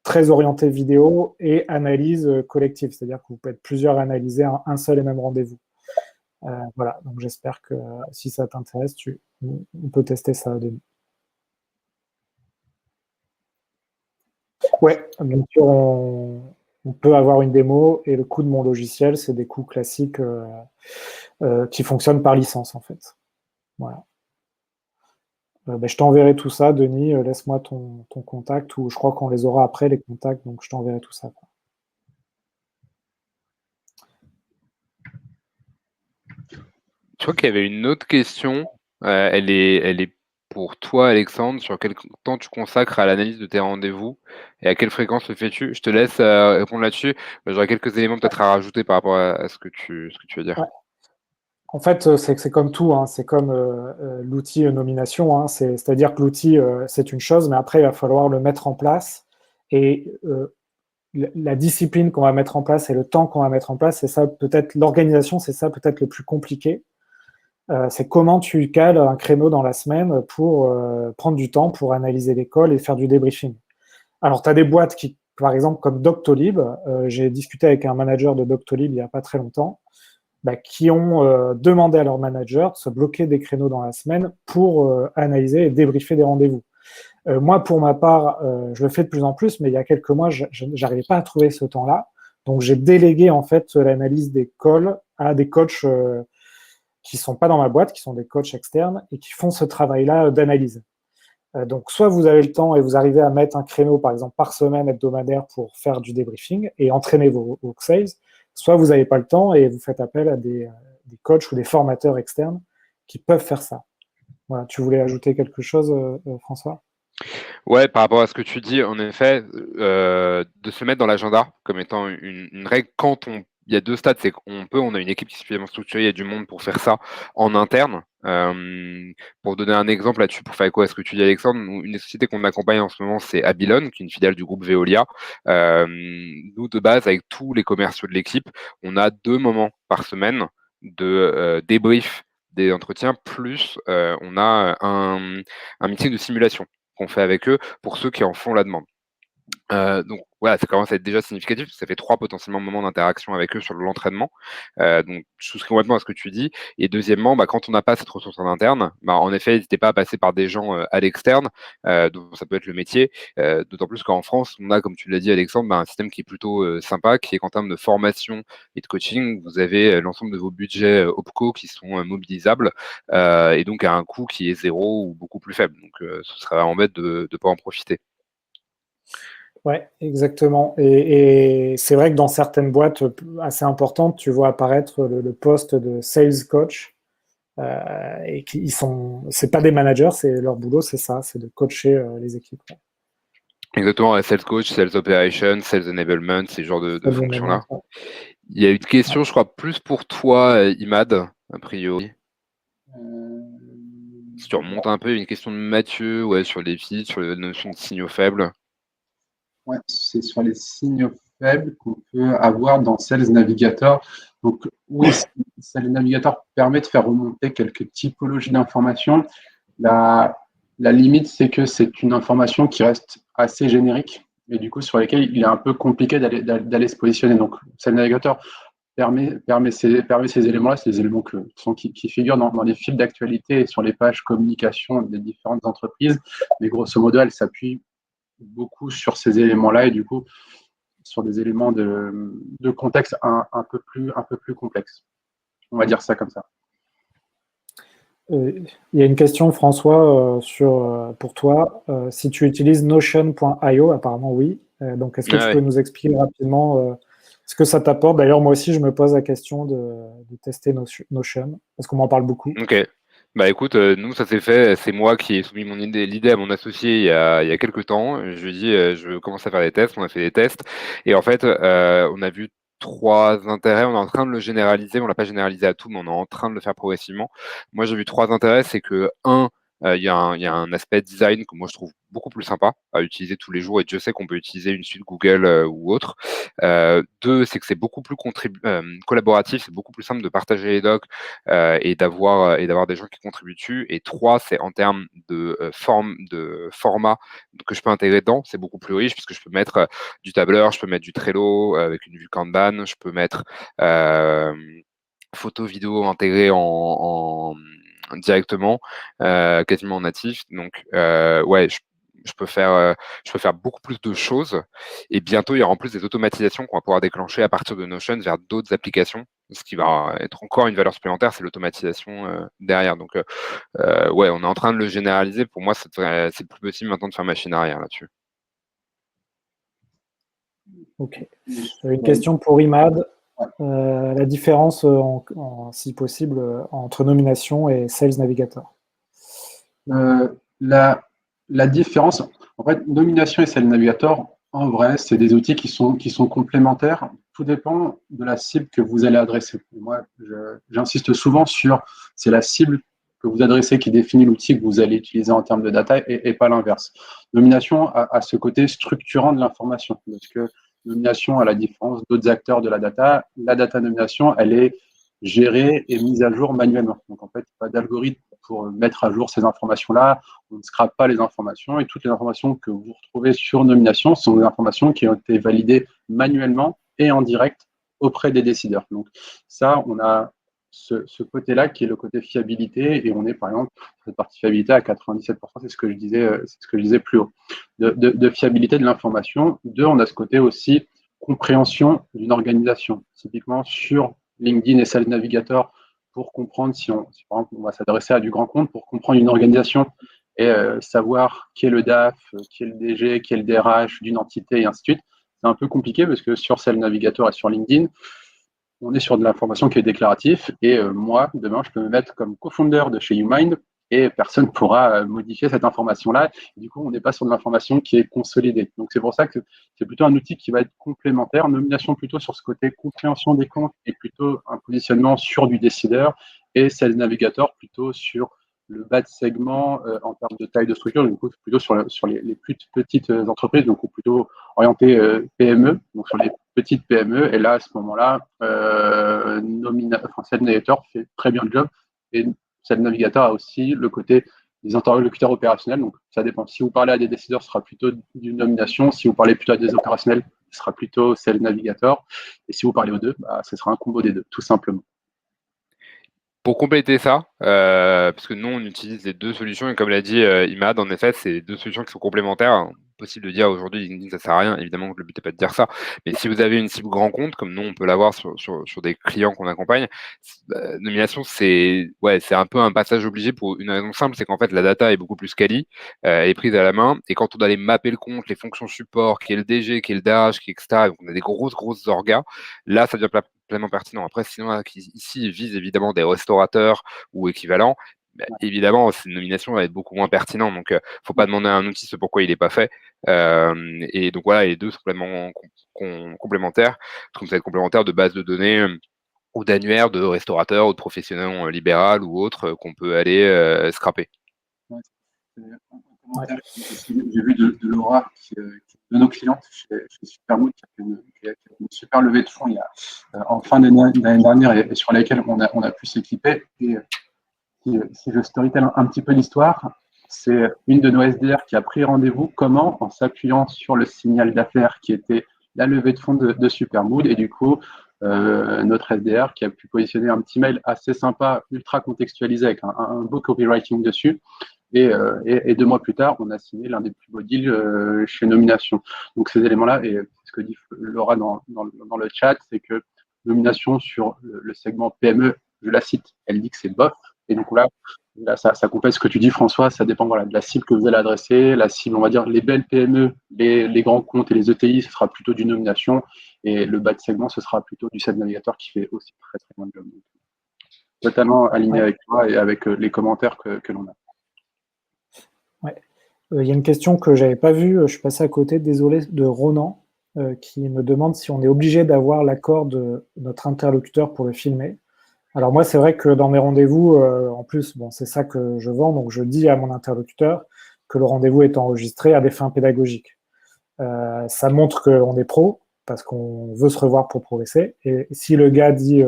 très orienté vidéo et analyse collective, c'est-à-dire que vous pouvez être plusieurs à analyser un seul et même rendez-vous. Voilà, donc j'espère que si ça t'intéresse, on peut tester ça au début. Ouais, bien sûr, on peut avoir une démo et le coût de mon logiciel, c'est des coûts classiques qui fonctionnent par licence en fait. Voilà. Je t'enverrai tout ça, Denis, laisse-moi ton contact, ou je crois qu'on les aura après, les contacts, donc je t'enverrai tout ça.
Je crois qu'il y avait une autre question, elle est pour toi, Alexandre, sur quel temps tu consacres à l'analyse de tes rendez-vous et à quelle fréquence le fais-tu? Je te laisse répondre là-dessus. J'aurais quelques éléments peut-être à rajouter par rapport à ce que tu veux dire.
Ouais. En fait, c'est comme tout, c'est comme l'outil nomination. C'est-à-dire que l'outil, c'est une chose, mais après, il va falloir le mettre en place. Et la discipline qu'on va mettre en place et le temps qu'on va mettre en place, c'est ça peut-être, l'organisation, c'est ça peut-être le plus compliqué. C'est comment tu cales un créneau dans la semaine pour prendre du temps pour analyser l'école et faire du débriefing. Alors, tu as des boîtes qui, par exemple, comme Doctolib, j'ai discuté avec un manager de Doctolib il n'y a pas très longtemps, qui ont demandé à leur manager de se bloquer des créneaux dans la semaine pour analyser et débriefer des rendez-vous. Moi, pour ma part, je le fais de plus en plus, mais il y a quelques mois, je n'arrivais pas à trouver ce temps-là. Donc, j'ai délégué en fait l'analyse des calls à des coachs qui ne sont pas dans ma boîte, qui sont des coachs externes et qui font ce travail-là d'analyse. Donc, soit vous avez le temps et vous arrivez à mettre un créneau, par exemple, par semaine hebdomadaire pour faire du débriefing et entraîner vos sales, soit vous n'avez pas le temps et vous faites appel à des coachs ou des formateurs externes qui peuvent faire ça. Voilà. Tu voulais ajouter quelque chose, François?
Ouais, par rapport à ce que tu dis, en effet, de se mettre dans l'agenda comme étant une règle quand il y a deux stades, c'est on a une équipe qui est suffisamment structurée, il y a du monde pour faire ça en interne. Pour donner un exemple là-dessus, pour faire écho à ce que tu dis, Alexandre, une des sociétés qu'on accompagne en ce moment, c'est Abilon, qui est une filiale du groupe Veolia. Nous, de base, avec tous les commerciaux de l'équipe, on a 2 moments par semaine de débrief des entretiens, plus on a un meeting de simulation qu'on fait avec eux pour ceux qui en font la demande. Donc voilà, ça commence à être déjà significatif, parce que ça fait 3 potentiellement moments d'interaction avec eux sur l'entraînement. Donc je souscris complètement à ce que tu dis. Et deuxièmement, quand on n'a pas cette ressource en interne, en effet, n'hésitez pas à passer par des gens à l'externe, dont ça peut être le métier. D'autant plus qu'en France, on a, comme tu l'as dit Alexandre, un système qui est plutôt sympa, qui est qu'en termes de formation et de coaching, vous avez l'ensemble de vos budgets OPCO qui sont mobilisables, et donc à un coût qui est 0 ou beaucoup plus faible. Donc ce serait vraiment bête de ne pas en profiter.
Ouais, exactement. Et c'est vrai que dans certaines boîtes assez importantes, tu vois apparaître le poste de sales coach. Et c'est pas des managers, c'est leur boulot, c'est ça, c'est de coacher les équipes.
Exactement, sales coach, sales operation, sales enablement, ces genres de fonctions-là. Il y a une question, je crois, plus pour toi, Imad, a priori. Si tu remontes un peu, il y a une question de Mathieu, sur les feeds, sur la notion de signaux faibles.
Ouais, c'est sur les signaux faibles qu'on peut avoir dans Sales Navigator. Donc oui, Sales Navigator permet de faire remonter quelques typologies d'informations. La limite, c'est que c'est une information qui reste assez générique et du coup sur lesquelles il est un peu compliqué d'aller se positionner. Donc Sales Navigator permet ces éléments-là, c'est des éléments qui figurent dans les fils d'actualité et sur les pages communication des différentes entreprises. Mais grosso modo, elle s'appuie beaucoup sur ces éléments-là et du coup sur des éléments de contexte un peu plus complexes. On va dire ça comme ça.
Il y a une question, François, pour toi. Si tu utilises Notion.io, apparemment oui. Donc, est-ce que tu peux nous expliquer rapidement ce que ça t'apporte? D'ailleurs, moi aussi, je me pose la question de tester Notion, parce qu'on m'en parle beaucoup.
Ok. Écoute, nous, ça s'est fait. C'est moi qui ai soumis l'idée à mon associé il y a quelques temps. Je lui ai dit, je commence à faire des tests. On a fait des tests. Et en fait, on a vu 3 intérêts. On est en train de le généraliser. On l'a pas généralisé à tout, mais on est en train de le faire progressivement. Moi, j'ai vu 3 intérêts. C'est que, il y a un aspect design que moi je trouve beaucoup plus sympa à utiliser tous les jours, et Dieu sait qu'on peut utiliser une suite Google ou autre. 2, c'est que c'est beaucoup plus collaboratif, c'est beaucoup plus simple de partager les docs et d'avoir des gens qui contribuent dessus. Et 3, c'est en termes de format que je peux intégrer dedans, c'est beaucoup plus riche puisque je peux mettre du tableur, je peux mettre du Trello avec une vue Kanban, je peux mettre photo, vidéo intégrée directement, quasiment en natif. Donc, je peux faire beaucoup plus de choses. Et bientôt, il y aura en plus des automatisations qu'on va pouvoir déclencher à partir de Notion vers d'autres applications. Ce qui va être encore une valeur supplémentaire, c'est l'automatisation derrière. Donc, on est en train de le généraliser. Pour moi, c'est plus possible maintenant de faire machine arrière là-dessus.
Ok. Une question pour Imad. La différence, si possible, entre Nomination et Sales Navigator.
La différence, en fait, Nomination et Sales Navigator, en vrai, c'est des outils qui sont complémentaires. Tout dépend de la cible que vous allez adresser. Et moi, j'insiste souvent sur c'est la cible que vous adressez qui définit l'outil que vous allez utiliser en termes de data et pas l'inverse. Nomination a ce côté structurant de l'information parce que Nomination, à la différence d'autres acteurs de la data nomination, elle est gérée et mise à jour manuellement. Donc en fait, il n'y a pas d'algorithme pour mettre à jour ces informations-là. On ne scrape pas les informations et toutes les informations que vous retrouvez sur nomination sont des informations qui ont été validées manuellement et en direct auprès des décideurs. Donc ça, on a ce côté-là qui est le côté fiabilité et on est par exemple sur cette partie fiabilité à 97%, c'est ce que je disais plus haut, de fiabilité de l'information. 2, on a ce côté aussi compréhension d'une organisation. Typiquement sur LinkedIn et Sales Navigator, pour comprendre si par exemple on va s'adresser à du grand compte, pour comprendre une organisation et savoir qui est le DAF, qui est le DG, qui est le DRH d'une entité et ainsi de suite. C'est un peu compliqué parce que sur Sales Navigator et sur LinkedIn, on est sur de l'information qui est déclarative et moi, demain, je peux me mettre comme co-founder de chez YouMind et personne ne pourra modifier cette information-là. Du coup, on n'est pas sur de l'information qui est consolidée. Donc, c'est pour ça que c'est plutôt un outil qui va être complémentaire. Nomination plutôt sur ce côté compréhension des comptes et plutôt un positionnement sur du décideur et Sales Navigator plutôt sur le bas de segment en termes de taille de structure, du coup, plutôt sur les plus petites entreprises, donc plutôt orienté PME, donc sur les petites PME. Et là, à ce moment-là, Sales Navigator fait très bien le job. Et Sales Navigator a aussi le côté des interlocuteurs opérationnels. Donc, ça dépend. Si vous parlez à des décideurs, ce sera plutôt d'une nomination. Si vous parlez plutôt à des opérationnels, ce sera plutôt Sales Navigator. Et si vous parlez aux deux, ce sera un combo des deux, tout simplement.
Pour compléter ça, parce que nous, on utilise les deux solutions, et comme l'a dit Imad, en effet, c'est deux solutions qui sont complémentaires. Possible de dire aujourd'hui, LinkedIn, ça sert à rien. Évidemment, le but n'est pas de dire ça. Mais si vous avez une cible grand compte, comme nous, on peut l'avoir sur des clients qu'on accompagne, nomination, c'est un peu un passage obligé pour une raison simple, c'est qu'en fait, la data est beaucoup plus quali, elle est prise à la main. Et quand on doit aller mapper le compte, les fonctions support, qui est le DG, qui est le DAH, qui est etc., donc on a des grosses orgas, là, ça devient pleinement pertinent. Après, sinon, ici, ils visent évidemment des restaurateurs ou équivalents. Évidemment, cette nomination va être beaucoup moins pertinent. Donc, faut pas demander à un outil ce pourquoi il n'est pas fait. Et donc voilà, les deux sont complètement complémentaires. Comme ça, être complémentaire de bases de données ou d'annuaires de restaurateurs ou de professionnels libéraux ou autres qu'on peut aller scraper.
Ouais. J'ai vu de Laura, qui est de nos clientes chez Supermood, qui a fait une super levée de fonds en fin d'année dernière et sur laquelle on a pu s'équiper. Et si je storytell un petit peu l'histoire, c'est une de nos SDR qui a pris rendez-vous. Comment? En s'appuyant sur le signal d'affaires qui était la levée de fonds de Supermood. Et du coup, notre SDR qui a pu positionner un petit mail assez sympa, ultra contextualisé avec un beau copywriting dessus. Et 2 mois plus tard, on a signé l'un des plus beaux deals chez Nomination. Donc ces éléments-là, et ce que dit Laura dans le chat, c'est que Nomination sur le segment PME, je la cite, elle dit que c'est bof. Et donc là ça complète ce que tu dis, François. Ça dépend de la cible que vous allez adresser. La cible, on va dire, les belles PME, les grands comptes et les ETI, ce sera plutôt du Nomination. Et le bas de segment, ce sera plutôt du Sales Navigator qui fait aussi très très bon job. Totalement aligné avec toi et avec les commentaires que l'on a.
Ouais. Il y a une question que j'avais pas vue, je suis passé à côté, désolé, de Ronan, qui me demande si on est obligé d'avoir l'accord de notre interlocuteur pour le filmer. Alors moi, c'est vrai que dans mes rendez-vous, en plus, bon, c'est ça que je vends, donc je dis à mon interlocuteur que le rendez-vous est enregistré à des fins pédagogiques. Ça montre qu'on est pro, parce qu'on veut se revoir pour progresser. Et si le gars dit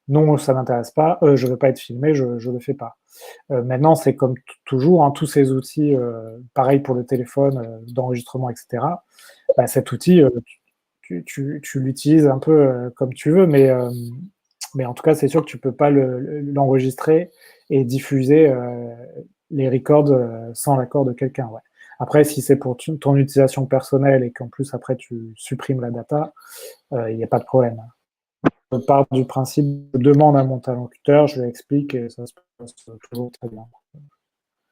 non, ça m'intéresse pas, je veux pas être filmé, je le fais pas. Maintenant, c'est comme toujours, hein, tous ces outils, pareil pour le téléphone, d'enregistrement, etc. Bah, cet outil, tu l'utilises un peu comme tu veux, mais en tout cas, c'est sûr que tu peux pas l'enregistrer et diffuser les records sans l'accord de quelqu'un. Ouais. Après, si c'est pour ton utilisation personnelle et qu'en plus après tu supprimes la data, il n'y a pas de problème. Je pars du principe, je demande à mon interlocuteur, je lui explique et ça se passe toujours très bien.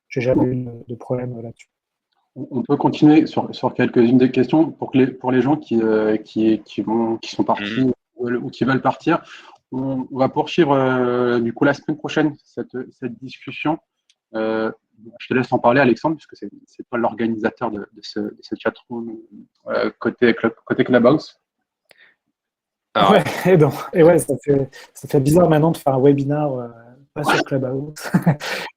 J'ai jamais eu de problème là-dessus.
On peut continuer sur quelques-unes des questions pour les gens qui sont partis ou qui veulent partir. On va poursuivre du coup la semaine prochaine cette discussion. Je te laisse en parler, Alexandre, puisque c'est toi l'organisateur de ce chatroom côté Clubhouse.
Alors,
ouais, et ouais, ça fait bizarre maintenant de faire un webinar pas sur Clubhouse.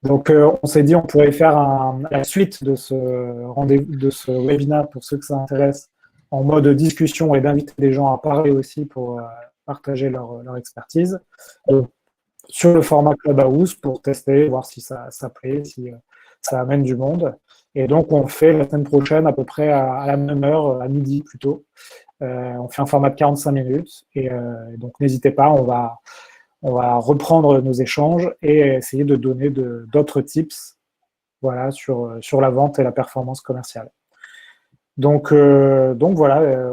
Donc, on s'est dit on pourrait faire la suite de ce rendez-vous, de ce webinar pour ceux que ça intéresse, en mode discussion et d'inviter des gens à parler aussi pour partager leur expertise. Donc, sur le format Clubhouse pour tester, voir si ça plaît, si ça amène du monde. Et donc, on fait la semaine prochaine à peu près à la même heure, à midi plutôt. On fait un format de 45 minutes. Et donc, n'hésitez pas, on va reprendre nos échanges et essayer de donner d'autres tips voilà, sur la vente et la performance commerciale. Donc voilà,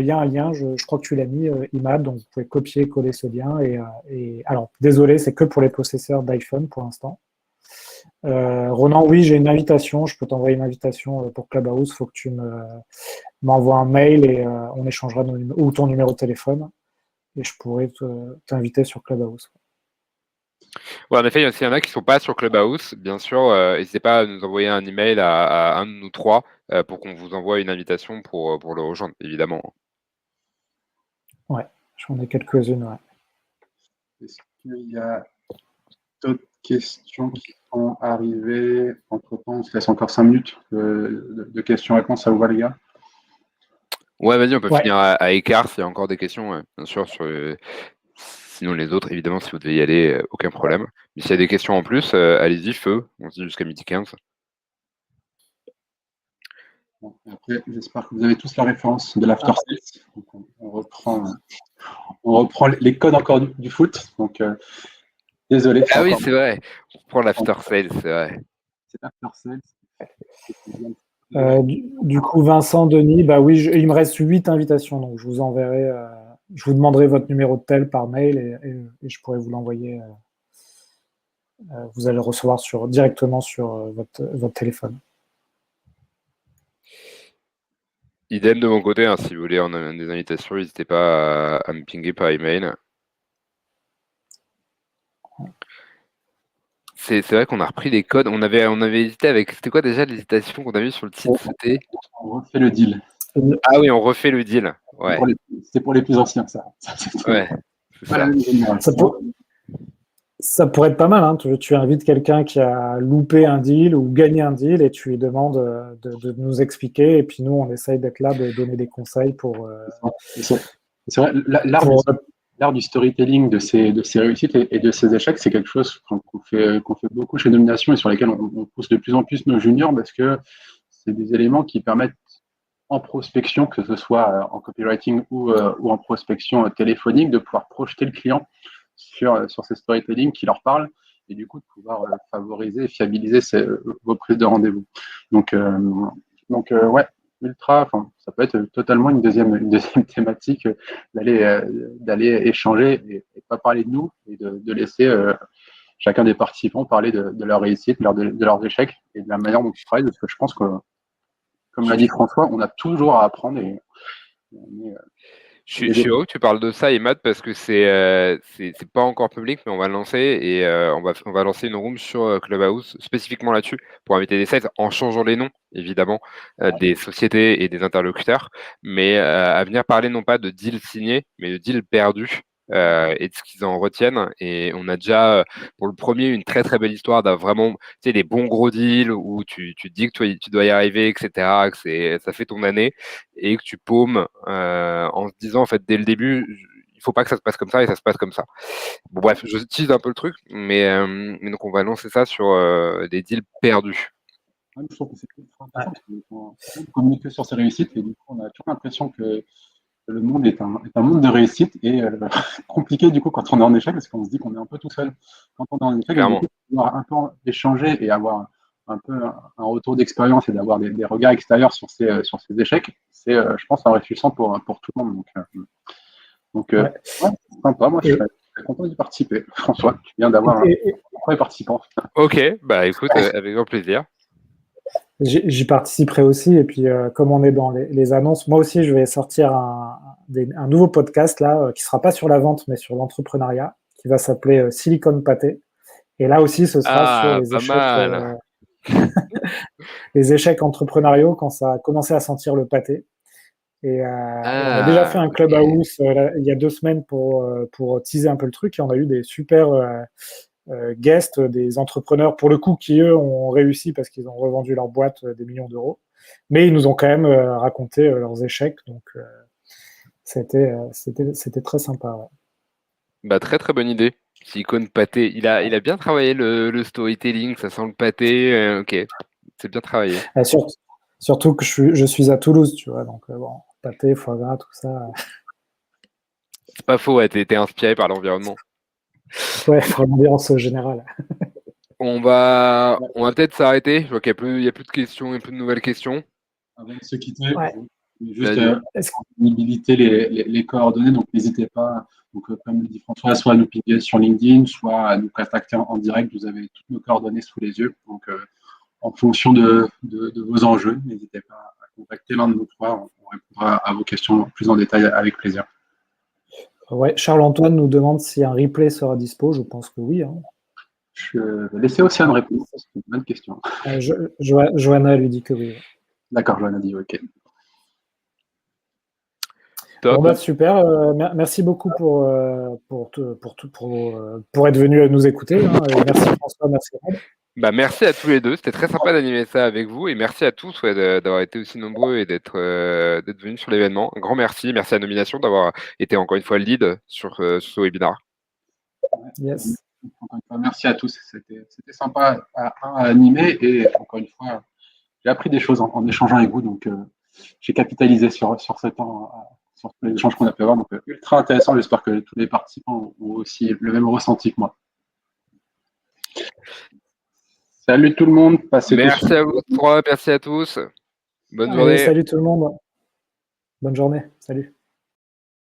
il y a un lien, je crois que tu l'as mis, Imad, donc vous pouvez copier, coller ce lien. Et alors, désolé, c'est que pour les possesseurs d'iPhone pour l'instant. Ronan, oui, j'ai une invitation, je peux t'envoyer une invitation pour Clubhouse, il faut que tu m'envoies un mail et on échangera ou ton numéro de téléphone et je pourrai t'inviter sur Clubhouse.
Ouais, en effet, s'il y en a qui ne sont pas sur Clubhouse, bien sûr, n'hésitez pas à nous envoyer un email à un de nous trois pour qu'on vous envoie une invitation pour le rejoindre, évidemment.
Ouais, j'en ai quelques-unes, ouais.
Est-ce qu'il y a d'autres questions qui sont arrivées entre-temps? On se laisse encore 5 minutes de questions-réponses, ça vous va, les gars? Ouais,
vas-y, on peut finir à écart s'il y a encore des questions, bien sûr, sinon, les autres, évidemment, si vous devez y aller, aucun problème. Mais s'il y a des questions en plus, allez-y, feu. On se dit jusqu'à 12h15.
Bon, après, j'espère que vous avez tous la référence de l'after sales. Donc, on reprend les codes encore du foot. Donc, désolé.
Ah oui, c'est vrai. On reprend l'after sales, c'est vrai.
C'est l'after sales.
Du coup, Vincent, Denis, bah oui, il me reste 8 invitations, donc je vous enverrai, je vous demanderai votre numéro de tel par mail et je pourrai vous l'envoyer. Vous allez le recevoir directement sur votre téléphone.
Idem de mon côté, hein, si vous voulez en des invitations, n'hésitez pas à me pinguer par email. C'est vrai qu'on a repris les codes. On avait hésité avec. C'était quoi déjà l'hésitation qu'on a vu sur le site? C'était.
On refait le deal.
Ah oui, on refait le deal. Ouais.
C'était pour les plus anciens, ça.
Ouais.
Ça pourrait être pas mal. Hein. Tu invites quelqu'un qui a loupé un deal ou gagné un deal et tu lui demandes de nous expliquer. Et puis nous, on essaye d'être là, de donner des conseils pour.
C'est vrai, l'art du storytelling de ces réussites et de ces échecs, c'est quelque chose qu'on fait beaucoup chez Nomination et sur lesquels on pousse de plus en plus nos juniors parce que c'est des éléments qui permettent en prospection, que ce soit en copywriting ou en prospection téléphonique, de pouvoir projeter le client sur ces storytelling qui leur parlent et du coup de pouvoir favoriser et fiabiliser vos prises de rendez-vous. Donc ouais, ultra, ça peut être totalement une deuxième thématique d'aller échanger et pas parler de nous et de laisser chacun des participants parler de leur réussite, de leurs échecs et de la manière dont ils travaillent, parce que je pense que, comme l'a dit François, on a toujours à apprendre
je suis heureux que tu parles de ça, Imad, parce que c'est pas encore public, mais on va le lancer et on va lancer une room sur Clubhouse spécifiquement là-dessus pour inviter des sales en changeant les noms, évidemment, des sociétés et des interlocuteurs, mais à venir parler non pas de deals signés, mais de deals perdus. Et de ce qu'ils en retiennent. Et on a déjà, pour le premier, une très très belle histoire d'un vraiment, tu sais, des bons gros deals où tu te dis que tu dois y arriver, etc., que ça fait ton année et que tu paumes en se disant, en fait, dès le début, il faut pas que ça se passe comme ça et ça se passe comme ça. Bon, bref, je tease un peu le truc, mais donc on va lancer ça sur des deals perdus.
Je trouve que c'est intéressant parce qu'on communique sur ses réussites et du coup, on a toujours l'impression que le monde est un monde de réussite et compliqué du coup quand on est en échec parce qu'on se dit qu'on est un peu tout seul quand on est en échec.
Clairement.
Et du coup, pouvoir un peu échanger et avoir un peu un retour d'expérience et d'avoir des regards extérieurs sur ces échecs, c'est, je pense, enrichissant pour tout le monde. Donc ouais, c'est sympa. Moi, je suis très content d'y participer. François, tu viens d'avoir un premier participant.
Ok, bah écoute, avec grand plaisir.
J'y participerai aussi. Et puis, comme on est dans les annonces, moi aussi, je vais sortir un nouveau podcast là, qui ne sera pas sur la vente, mais sur l'entrepreneuriat, qui va s'appeler Silicon Pâté. Et là aussi, ce sera sur les échecs entrepreneuriaux quand ça a commencé à sentir le pâté. Et on a déjà fait un Clubhouse il y a 2 semaines pour teaser un peu le truc. Et on a eu des super guests, des entrepreneurs, pour le coup, qui, eux, ont réussi parce qu'ils ont revendu leur boîte des millions d'euros. Mais ils nous ont quand même raconté leurs échecs. Donc, c'était très sympa. Ouais.
Bah, très, très bonne idée. Silicon Pâté. Il a bien travaillé le storytelling, ça sent le pâté. Ok, c'est bien travaillé.
Surtout que je suis à Toulouse, tu vois. Donc, bon, pâté, foie gras, tout ça.
C'est pas faux, ouais, t'es inspiré par l'environnement.
Ouais, pour l'ambiance générale.
On va peut-être s'arrêter. Je vois qu'il n'y a plus de questions, il n'y a plus de nouvelles questions.
Avant de se quitter,
ouais.
juste disponibilité les coordonnées, donc n'hésitez pas, donc, comme le dit François, soit à nous pinguer sur LinkedIn, soit à nous contacter en direct. Vous avez toutes nos coordonnées sous les yeux. Donc, en fonction de vos enjeux, n'hésitez pas à contacter l'un de nous trois. On répondra à vos questions plus en détail avec plaisir.
Ouais, Charles-Antoine nous demande si un replay sera dispo. Je pense que oui. Hein.
Je vais laisser Océane répondre. C'est une bonne question.
Johanna lui dit que oui.
D'accord, Johanna dit OK.
Top.
Bon, bah, super. Merci beaucoup pour être venu nous écouter. Hein. Merci François, merci Rob.
Bah, merci à tous les deux. C'était très sympa d'animer ça avec vous. Et merci à tous d'avoir été aussi nombreux et d'être venus sur l'événement. Un grand merci. Merci à Nomination d'avoir été encore une fois le lead sur ce webinaire.
Yes.
Encore une fois, merci à tous. C'était sympa à animer et encore une fois, j'ai appris des choses en échangeant avec vous. Donc, j'ai capitalisé sur ce temps, sur les échanges qu'on a pu avoir. Donc, ultra intéressant. J'espère que tous les participants ont aussi le même ressenti que moi. Salut tout le monde. Passez
Merci
tous.
à vous trois, merci à tous. Bonne
Allez,
journée.
salut tout le monde. Bonne journée. Salut.